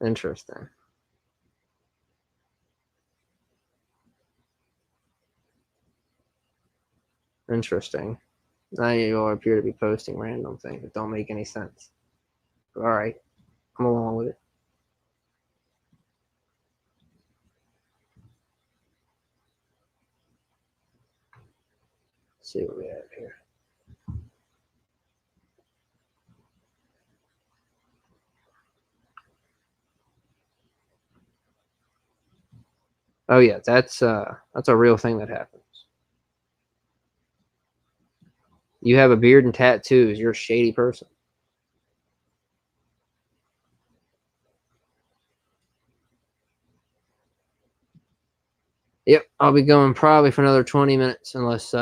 Interesting. Interesting. Now you all appear to be posting random things that don't make any sense. All right, I'm along with it. Let's see what we have here. Oh yeah, that's a real thing that happens. You have a beard and tattoos, you're a shady person. Yep, I'll be going probably for another 20 minutes unless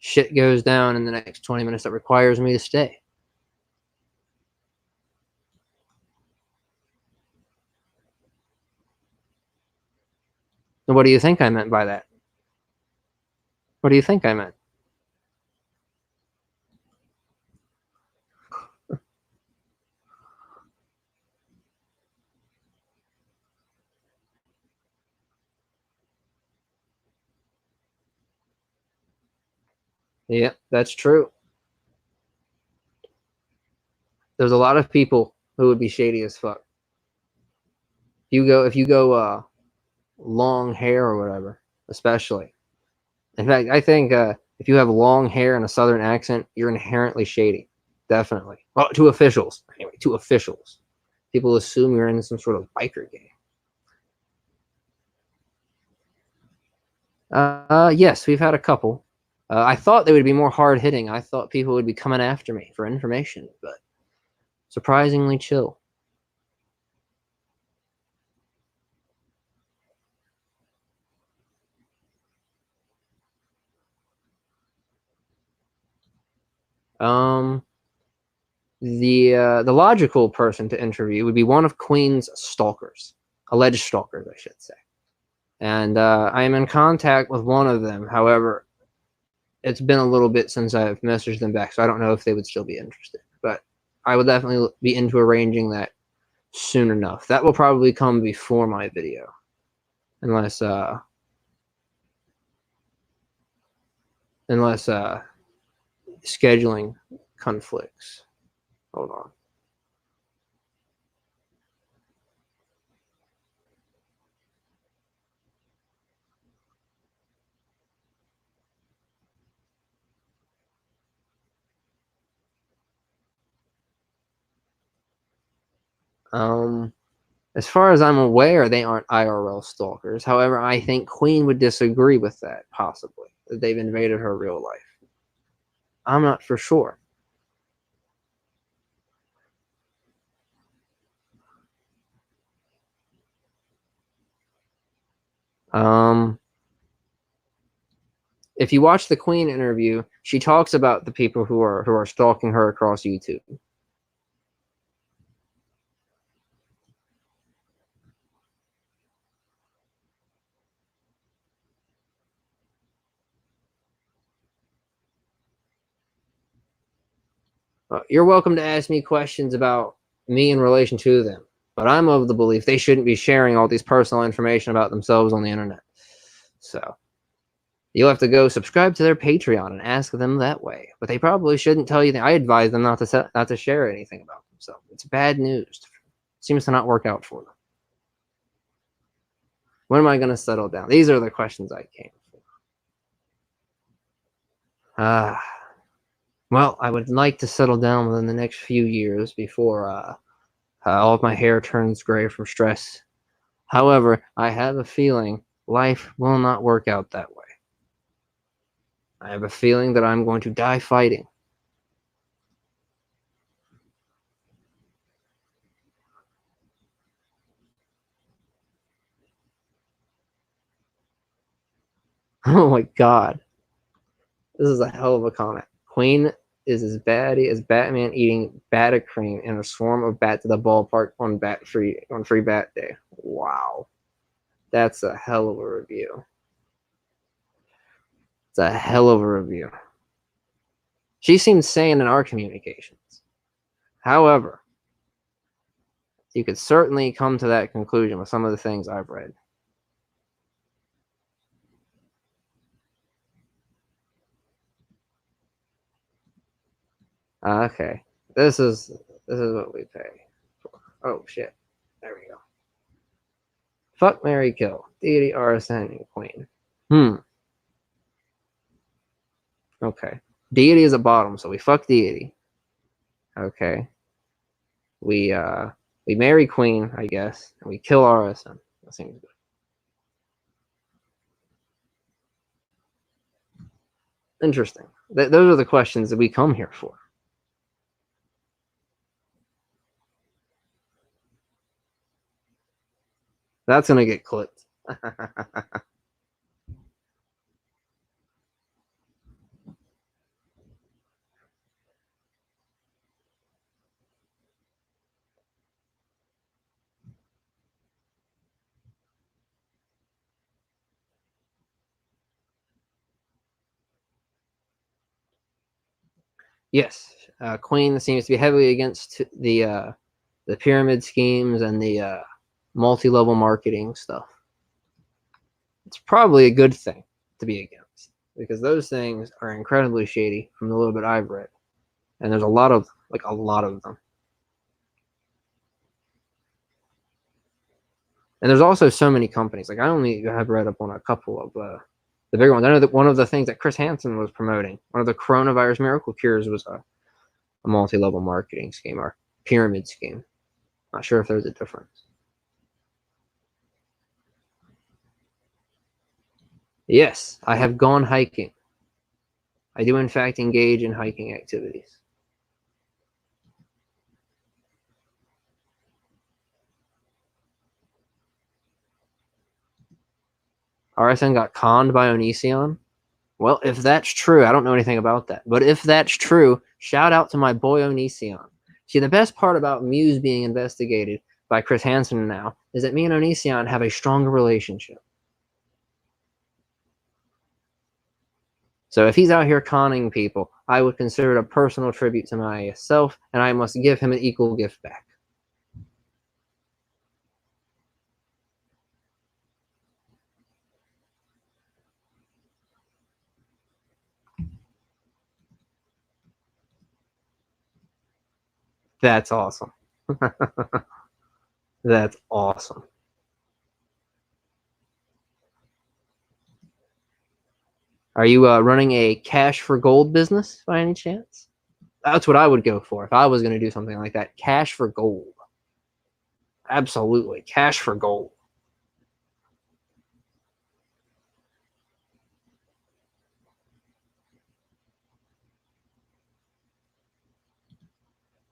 shit goes down in the next 20 minutes that requires me to stay. And what do you think I meant by that? What do you think I meant? Yep, that's true. There's a lot of people who would be shady as fuck. If you go long hair or whatever, especially. In fact, I think if you have long hair and a southern accent, you're inherently shady. Definitely. Well, to officials. Anyway, to officials. People assume you're in some sort of biker gang. Yes, we've had a couple. I thought they would be more hard hitting. I thought people would be coming after me for information, but surprisingly chill. Um, the logical person to interview would be one of Queen's stalkers, alleged stalkers, I should say. And I am in contact with one of them. However, it's been a little bit since I've messaged them back, so I don't know if they would still be interested. But I would definitely be into arranging that soon enough. That will probably come before my video, unless scheduling conflicts. Hold on. As far as I'm aware, they aren't IRL stalkers. However, I think Queen would disagree with that, possibly, that they've invaded her real life. I'm not for sure. If you watch the Queen interview, she talks about the people who are stalking her across YouTube. You're welcome to ask me questions about me in relation to them, but I'm of the belief they shouldn't be sharing all these personal information about themselves on the internet. So you'll have to go subscribe to their Patreon and ask them that way. But they probably shouldn't tell you that. I advise them not to share anything about themselves. It's bad news. It seems to not work out for them. When am I going to settle down? These are the questions I came for. Well, I would like to settle down within the next few years before all of my hair turns gray from stress. However, I have a feeling life will not work out that way. I have a feeling that I'm going to die fighting. Oh my god. This is a hell of a comment. Queen is as baddie as Batman eating Batacream in a swarm of bats at the ballpark on free bat day. Wow. That's a hell of a review. It's a hell of a review. She seems sane in our communications. However, you could certainly come to that conclusion with some of the things I've read. Okay. This is what we pay for. Oh shit. There we go. Fuck, marry, kill. Deity, RSN, and Queen. Okay. Deity is a bottom, so we fuck Deity. Okay. We marry Queen, I guess, and we kill RSN. That seems good. Interesting. Those are the questions that we come here for. That's gonna get clipped. Yes, Queen seems to be heavily against the pyramid schemes and the multi-level marketing stuff. It's probably a good thing to be against, because those things are incredibly shady from the little bit I've read, and there's a lot of them. And there's also so many companies. Like, I only have read up on a couple of the bigger ones. I know that one of the things that Chris Hansen was promoting, one of the coronavirus miracle cures, was a multi-level marketing scheme or pyramid scheme. Not sure if there's a difference. Yes, I have gone hiking. I do in fact engage in hiking activities. RSN got conned by Onision. Well, if that's true, I don't know anything about that. But if that's true, shout out to my boy Onision. See, the best part about Muse being investigated by Chris Hansen now is that me and Onision have a stronger relationship. So if he's out here conning people, I would consider it a personal tribute to myself, and I must give him an equal gift back. That's awesome. That's awesome. Are you running a cash for gold business by any chance? That's what I would go for if I was going to do something like that. Cash for gold. Absolutely. Cash for gold.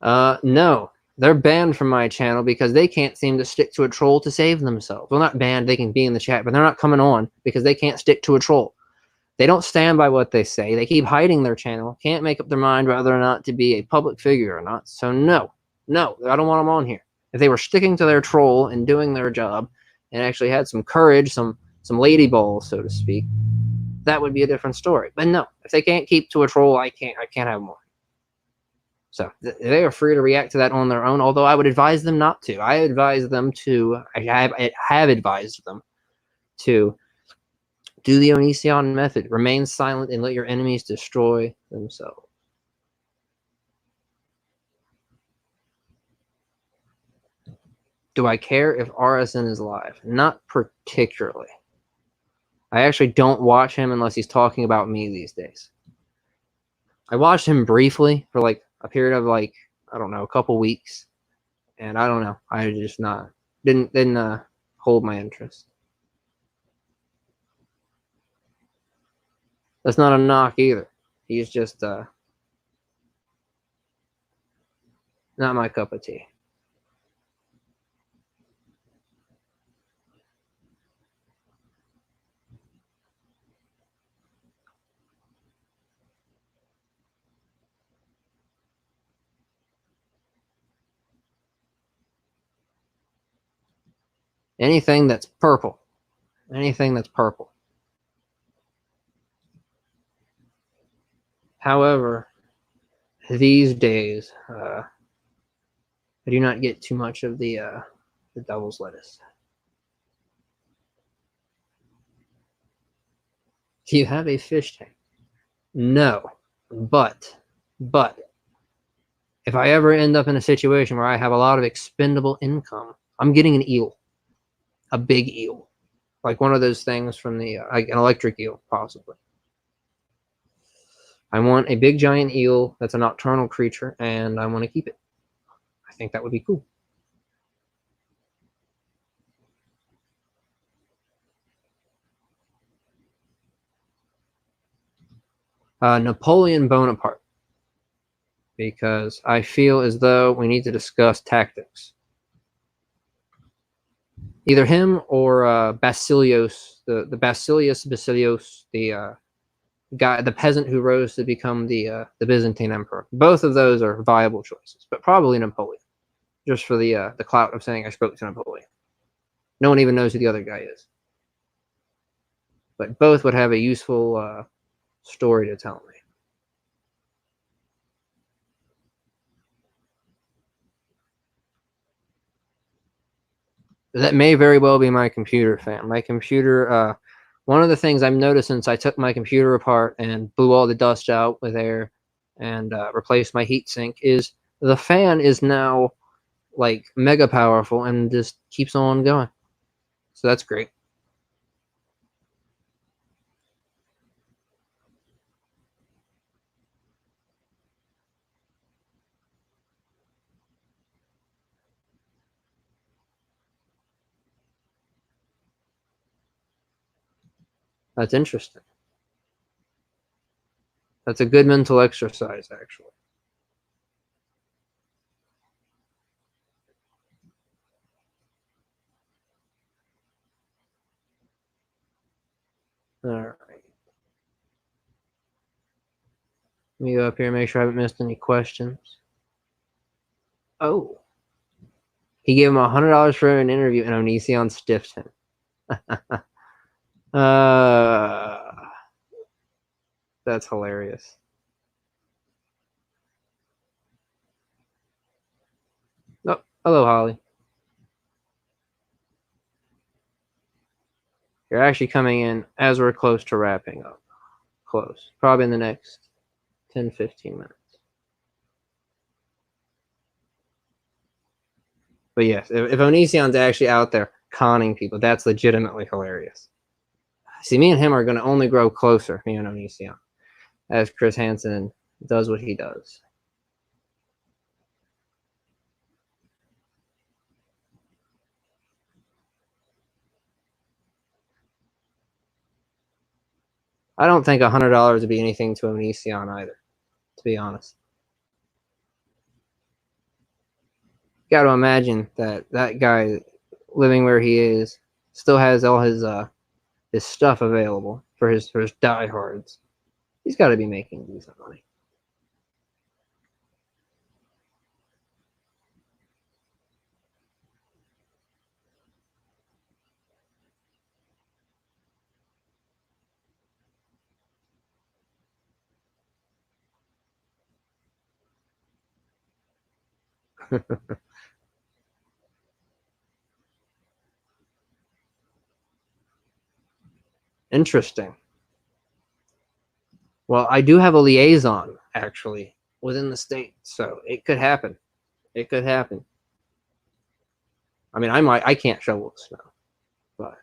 No. They're banned from my channel because they can't seem to stick to a troll to save themselves. Well, not banned. They can be in the chat, but they're not coming on because they can't stick to a troll. They don't stand by what they say. They keep hiding their channel. Can't make up their mind whether or not to be a public figure or not. So no, I don't want them on here. If they were sticking to their troll and doing their job and actually had some courage, some lady balls, so to speak, that would be a different story. But no, if they can't keep to a troll, I can't have more. So they are free to react to that on their own, although I would advise them not to. I have advised them to do the Onision method. Remain silent and let your enemies destroy themselves. Do I care if RSN is live? Not particularly. I actually don't watch him unless he's talking about me these days. I watched him briefly for like a period of like, I don't know, a couple weeks. And I don't know. I just didn't hold my interest. That's not a knock either. He's just not my cup of tea. Anything that's purple. Anything that's purple. However, these days, I do not get too much of the devil's lettuce. Do you have a fish tank? No, but if I ever end up in a situation where I have a lot of expendable income, I'm getting an eel, a big eel, like one of those things from the like an electric eel, possibly. I want a big giant eel that's a nocturnal creature, and I want to keep it. I think that would be cool. Napoleon Bonaparte, because I feel as though we need to discuss tactics. Either him or Basilios, the Basilios, the guy, the peasant who rose to become the Byzantine emperor. Both of those are viable choices, but probably Napoleon, just for the clout of saying I spoke to Napoleon. No one even knows who the other guy is, but both would have a useful story to tell me. That may very well be my computer, fam. My computer, one of the things I've noticed since I took my computer apart and blew all the dust out with air and replaced my heatsink is the fan is now like mega powerful and just keeps on going. So that's great. That's interesting. That's a good mental exercise, actually. All right. Let me go up here and make sure I haven't missed any questions. Oh. He gave him $100 for an interview and Onision stiffed him. That's hilarious. Oh, hello, Holly. You're actually coming in as we're close to wrapping up. Close. Probably in the next 10, 15 minutes. But yes, if Onision's actually out there conning people, that's legitimately hilarious. See, me and him are going to only grow closer, me and Onision, as Chris Hansen does what he does. I don't think $100 would be anything to Onision either, to be honest. You got to imagine that guy living where he is still has all his stuff available for his diehards. He's got to be making decent money. Interesting. Well, I do have a liaison actually within the state, so it could happen. It could happen. I mean, I can't shovel the snow, but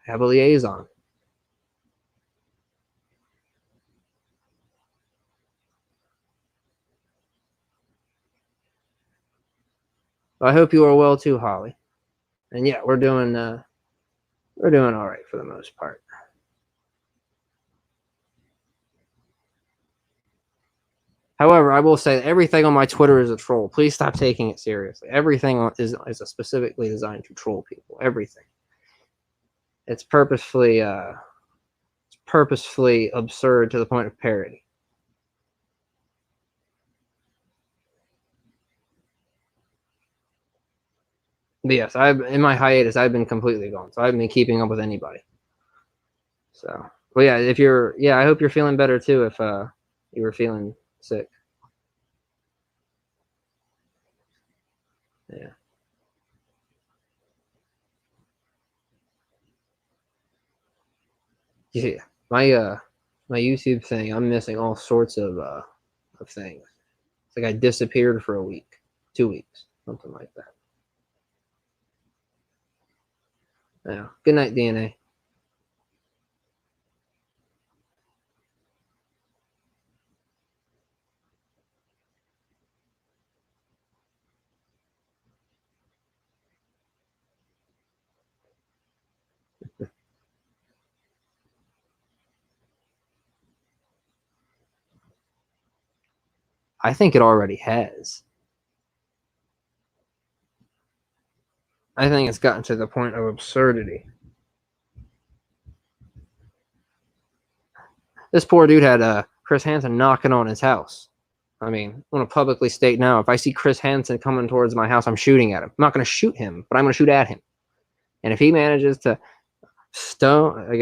I have a liaison. I hope you are well too, Holly. And yeah, we're doing all right for the most part. However, I will say that everything on my Twitter is a troll. Please stop taking it seriously. Everything is specifically designed to troll people. Everything. It's purposefully absurd to the point of parody. But yes, in my hiatus, I've been completely gone, so I haven't been keeping up with anybody. So, well, yeah, I hope you're feeling better too. If you were feeling sick, yeah. Yeah, my YouTube thing, I'm missing all sorts of things. It's like I disappeared for a week, 2 weeks, something like that. Yeah. Good night, DNA. I think it already has. I think it's gotten to the point of absurdity. This poor dude had Chris Hansen knocking on his house. I mean, I want to publicly state now, if I see Chris Hansen coming towards my house, I'm shooting at him. I'm not going to shoot him, but I'm going to shoot at him. And if he manages to stone, I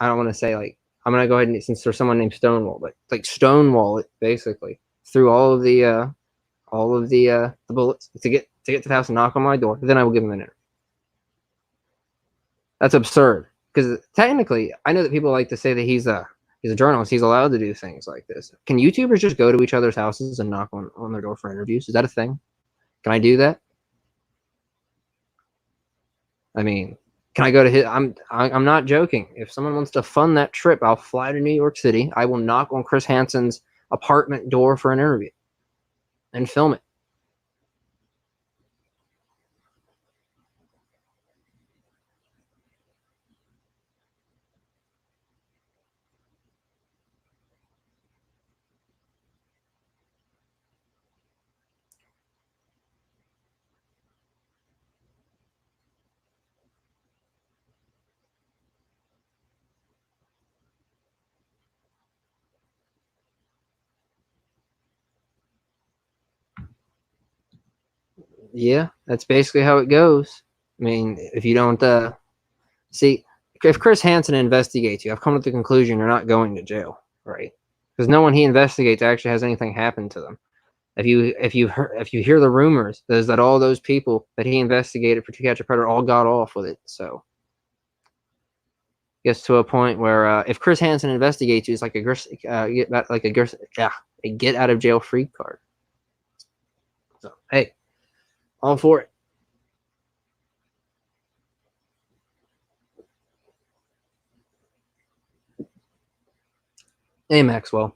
don't want to say like, I'm going to go ahead and, since there's someone named Stonewall, but like Stonewall it basically through all of the bullets to get to the house and knock on my door, then I will give him an interview. That's absurd because technically, I know that people like to say that he's a journalist. He's allowed to do things like this. Can YouTubers just go to each other's houses and knock on their door for interviews? Is that a thing? Can I do that? I mean, can I go to his? I'm not joking. If someone wants to fund that trip, I'll fly to New York City. I will knock on Chris Hansen's apartment door for an interview and film it. Yeah, that's basically how it goes. I mean, if you don't see, if Chris Hansen investigates you, I've come to the conclusion you're not going to jail, right? Because no one he investigates actually has anything happen to them. If you hear the rumors, is that all those people that he investigated for To Catch a Predator all got off with it. So gets to a point where if Chris Hansen investigates you, it's like a get out of jail free card. So hey, all for it. Hey, Maxwell.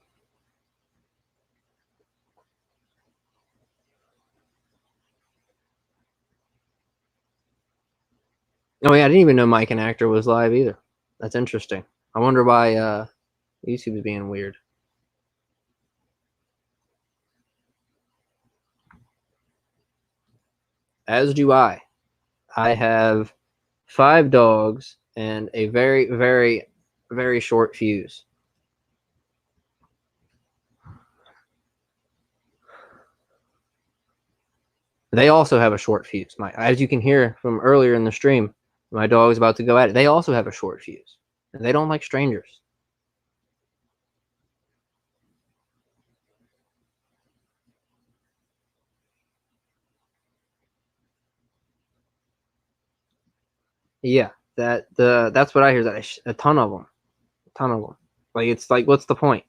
Oh yeah, I didn't even know Mike and Actor was live either. That's interesting. I wonder why YouTube is being weird. As do I. I have 5 dogs and a very, very, very short fuse. They also have a short fuse. As you can hear from earlier in the stream, my dog is about to go at it. They also have a short fuse, and they don't like strangers. Yeah, that's what I hear. That a ton of them, a ton of them. Like it's like, what's the point?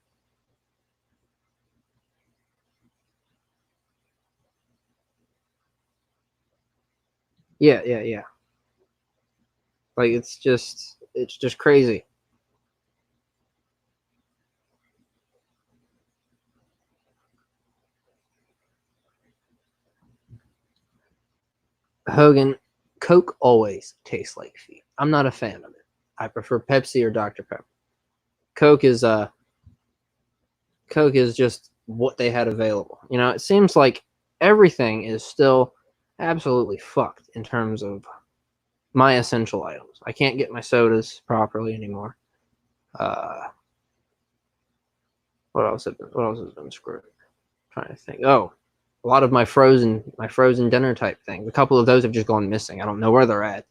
Yeah, yeah, yeah. Like it's just crazy. Hogan, Coke always tastes like feet. I'm not a fan of it. I prefer Pepsi or Dr. Pepper. Coke is Coke is just what they had available. You know, it seems like everything is still absolutely fucked in terms of my essential items. I can't get my sodas properly anymore. Uh, what else has been screwed? I'm trying to think. Oh, a lot of my frozen dinner type things. A couple of those have just gone missing. I don't know where they're at.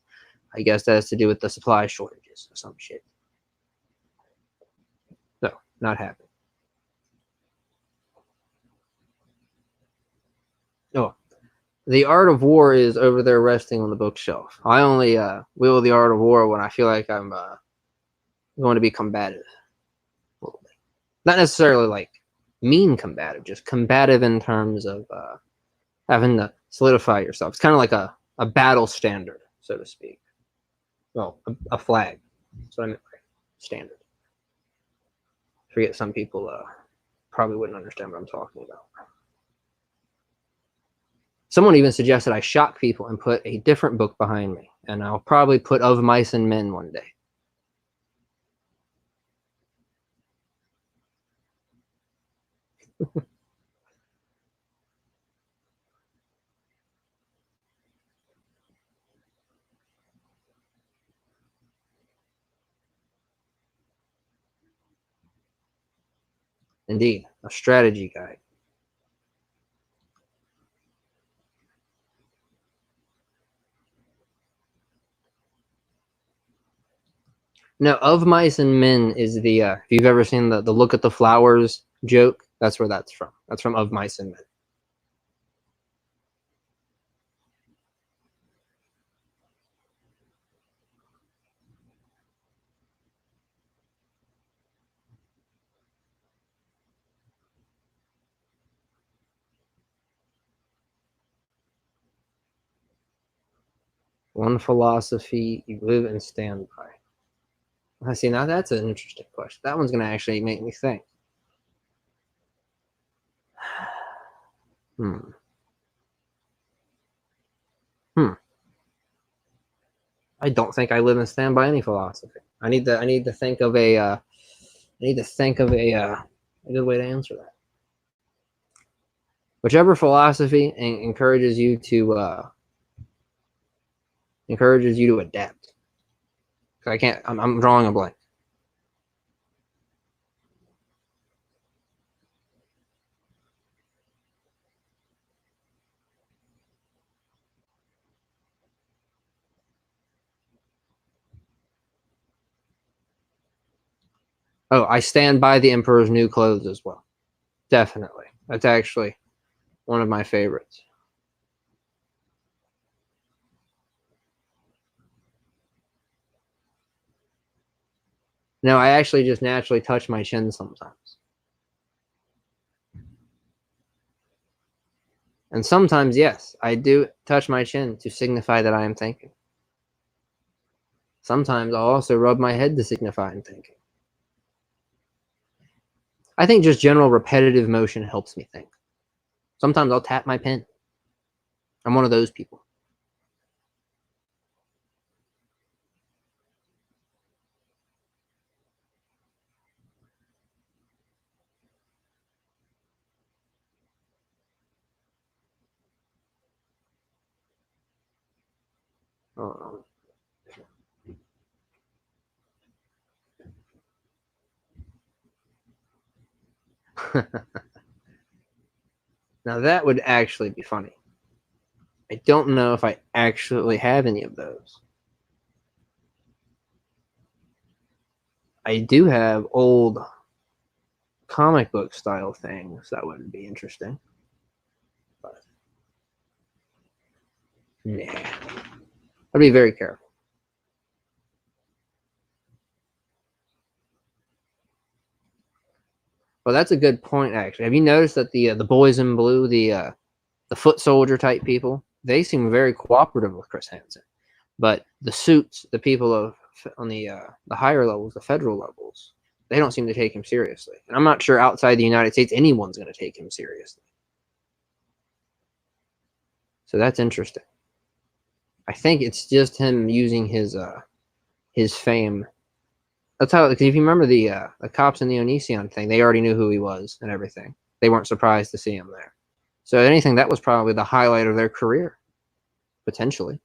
I guess that has to do with the supply shortages or some shit. So, not happy. Oh, the Art of War is over there resting on the bookshelf. I only wield the Art of War when I feel like I'm going to be combative. Not necessarily like mean combative, just combative in terms of having to solidify yourself. It's kind of like a battle standard, so to speak. Well, a flag. That's what I meant by standard. I forget some people probably wouldn't understand what I'm talking about. Someone even suggested I shock people and put a different book behind me, and I'll probably put Of Mice and Men one day. Indeed, a strategy guide. No, Of Mice and Men is the if you've ever seen the look at the flowers joke, that's where that's from. That's from Of Mice and Men. One philosophy you live and stand by. I see. Now that's an interesting question. That one's going to actually make me think. Hmm. Hmm. I don't think I live and stand by any philosophy. I need to think of a. I need to think of a good way to answer that. Whichever philosophy encourages you to adapt. I can't. I'm drawing a blank. Oh, I stand by the Emperor's New Clothes as well. Definitely. That's actually one of my favorites. No, I actually just naturally touch my chin sometimes. And sometimes, yes, I do touch my chin to signify that I am thinking. Sometimes I'll also rub my head to signify I'm thinking. I think just general repetitive motion helps me think. Sometimes I'll tap my pen. I'm one of those people. Um, now that would actually be funny. I don't know if I actually have any of those. I do have old comic book style things that would be interesting. But nah. I'd be very careful. Well, that's a good point, actually. Have you noticed that the boys in blue, the foot soldier type people, they seem very cooperative with Chris Hansen. But the suits, the people on the higher levels, the federal levels, they don't seem to take him seriously. And I'm not sure outside the United States anyone's going to take him seriously. So that's interesting. I think it's just him using his fame. That's how. Because if you remember the cops in the Onision thing, they already knew who he was and everything. They weren't surprised to see him there. So anything, that was probably the highlight of their career, potentially.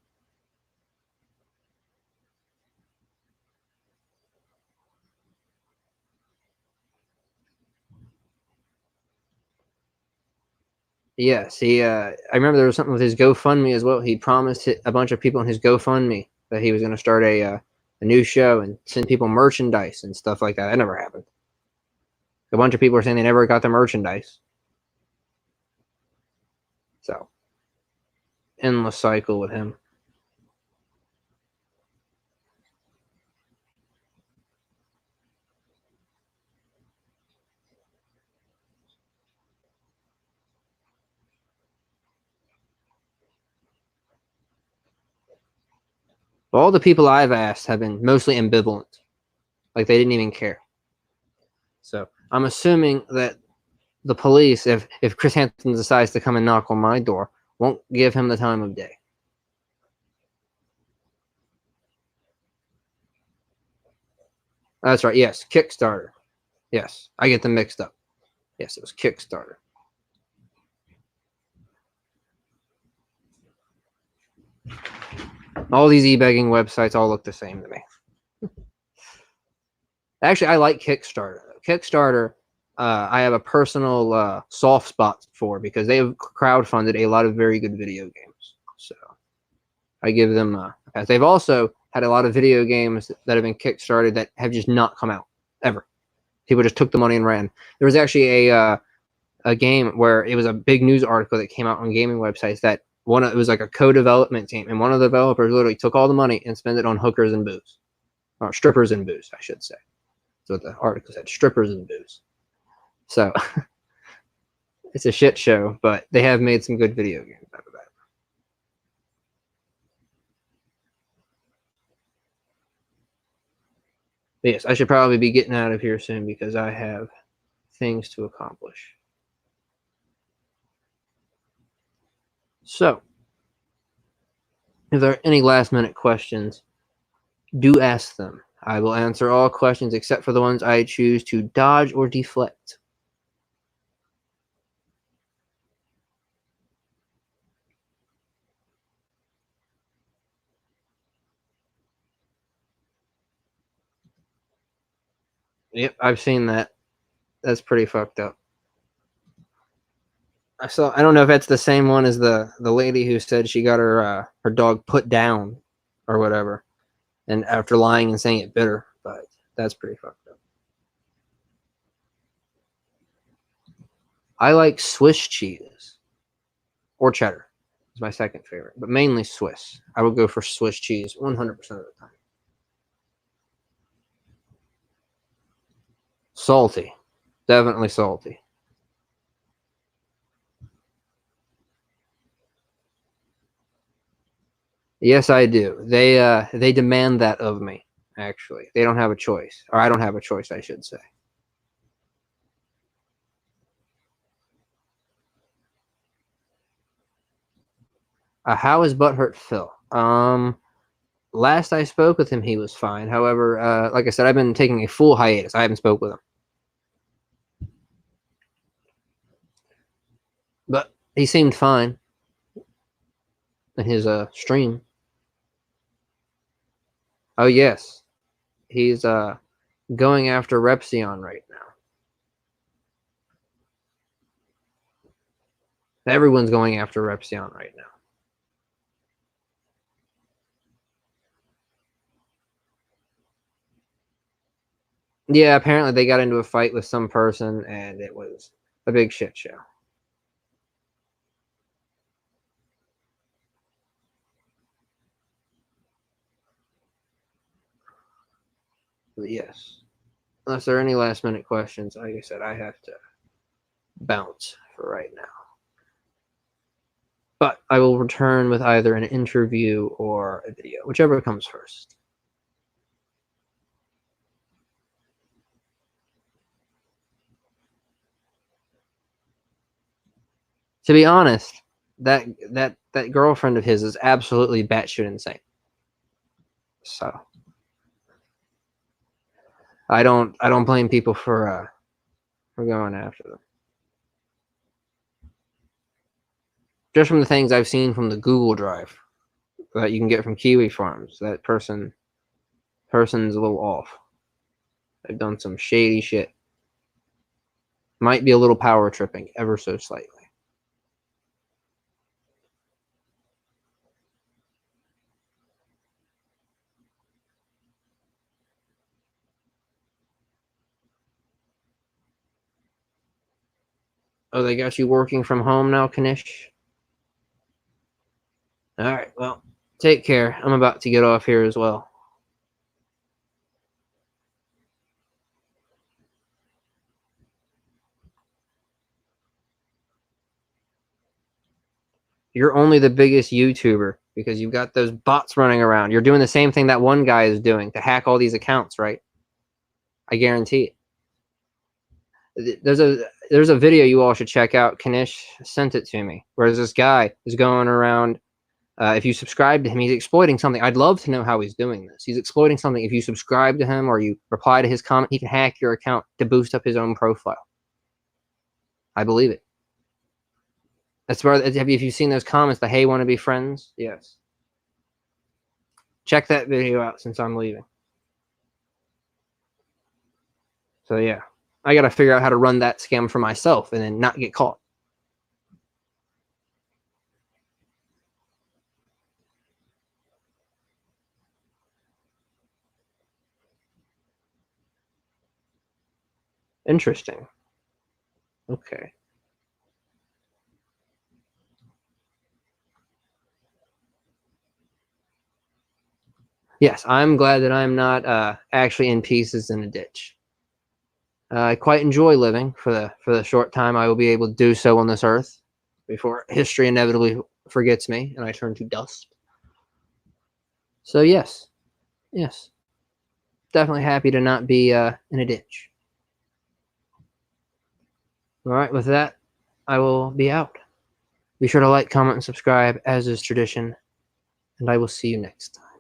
Yes, I remember there was something with his GoFundMe as well. He promised a bunch of people in his GoFundMe that he was going to start a new show and send people merchandise and stuff like that. That never happened. A bunch of people are saying they never got the merchandise. So, endless cycle with him. All the people I've asked have been mostly ambivalent. Like, they didn't even care. So, I'm assuming that the police, if Chris Hansen decides to come and knock on my door, won't give him the time of day. That's right. Yes, Kickstarter. Yes, I get them mixed up. Yes, it was Kickstarter. All these e-begging websites all look the same to me. Actually, I like Kickstarter. Kickstarter, I have a personal soft spot for because they have crowdfunded a lot of very good video games. So I give them a pass. They've also had a lot of video games that have been Kickstarted that have just not come out ever. People just took the money and ran. There was actually a game where it was a big news article that came out on gaming websites that it was like a co-development team, and one of the developers literally took all the money and spent it on hookers and booze, or strippers and booze, I should say. That's what the article said: strippers and booze. So it's a shit show, but they have made some good video games out of that. But yes, I should probably be getting out of here soon because I have things to accomplish. So, if there are any last-minute questions, do ask them. I will answer all questions except for the ones I choose to dodge or deflect. Yep, I've seen that. That's pretty fucked up. I don't know if that's the same one as the lady who said she got her dog put down or whatever, and after lying and saying it bitter, but that's pretty fucked up. I like Swiss cheese or cheddar. It's my second favorite, but mainly Swiss. I would go for Swiss cheese 100% of the time. Salty, definitely salty. Yes, I do. They demand that of me. Actually, they don't have a choice, or I don't have a choice, I should say. How is Butthurt Phil? Last I spoke with him, he was fine. However, like I said, I've been taking a full hiatus. I haven't spoke with him, but he seemed fine in his stream. Oh yes, he's going after Repzion right now. Everyone's going after Repzion right now. Yeah, apparently they got into a fight with some person, and it was a big shit show. But yes, unless there are any last minute questions, like I said, I have to bounce for right now. But I will return with either an interview or a video, whichever comes first. To be honest, that girlfriend of his is absolutely batshit insane. So I don't blame people for going after them. Just from the things I've seen from the Google Drive that you can get from Kiwi Farms, that person's a little off. They've done some shady shit. Might be a little power tripping, ever so slightly. Oh, they got you working from home now, Kanish? All right, well, take care. I'm about to get off here as well. You're only the biggest YouTuber because you've got those bots running around. You're doing the same thing that one guy is doing to hack all these accounts, right? I guarantee it. There's a video you all should check out. Kanish sent it to me, where this guy is going around. If you subscribe to him, he's exploiting something. I'd love to know how he's doing this. He's exploiting something. If you subscribe to him or you reply to his comment, he can hack your account to boost up his own profile. I believe it. That's where, have you seen those comments? The hey, want to be friends? Yes. Check that video out since I'm leaving. So yeah, I got to figure out how to run that scam for myself and then not get caught. Interesting. Okay. Yes, I'm glad that I'm not actually in pieces in a ditch. I quite enjoy living for the short time I will be able to do so on this earth before history inevitably forgets me and I turn to dust. So yes, definitely happy to not be in a ditch. All right, with that, I will be out. Be sure to like, comment, and subscribe as is tradition, and I will see you next time.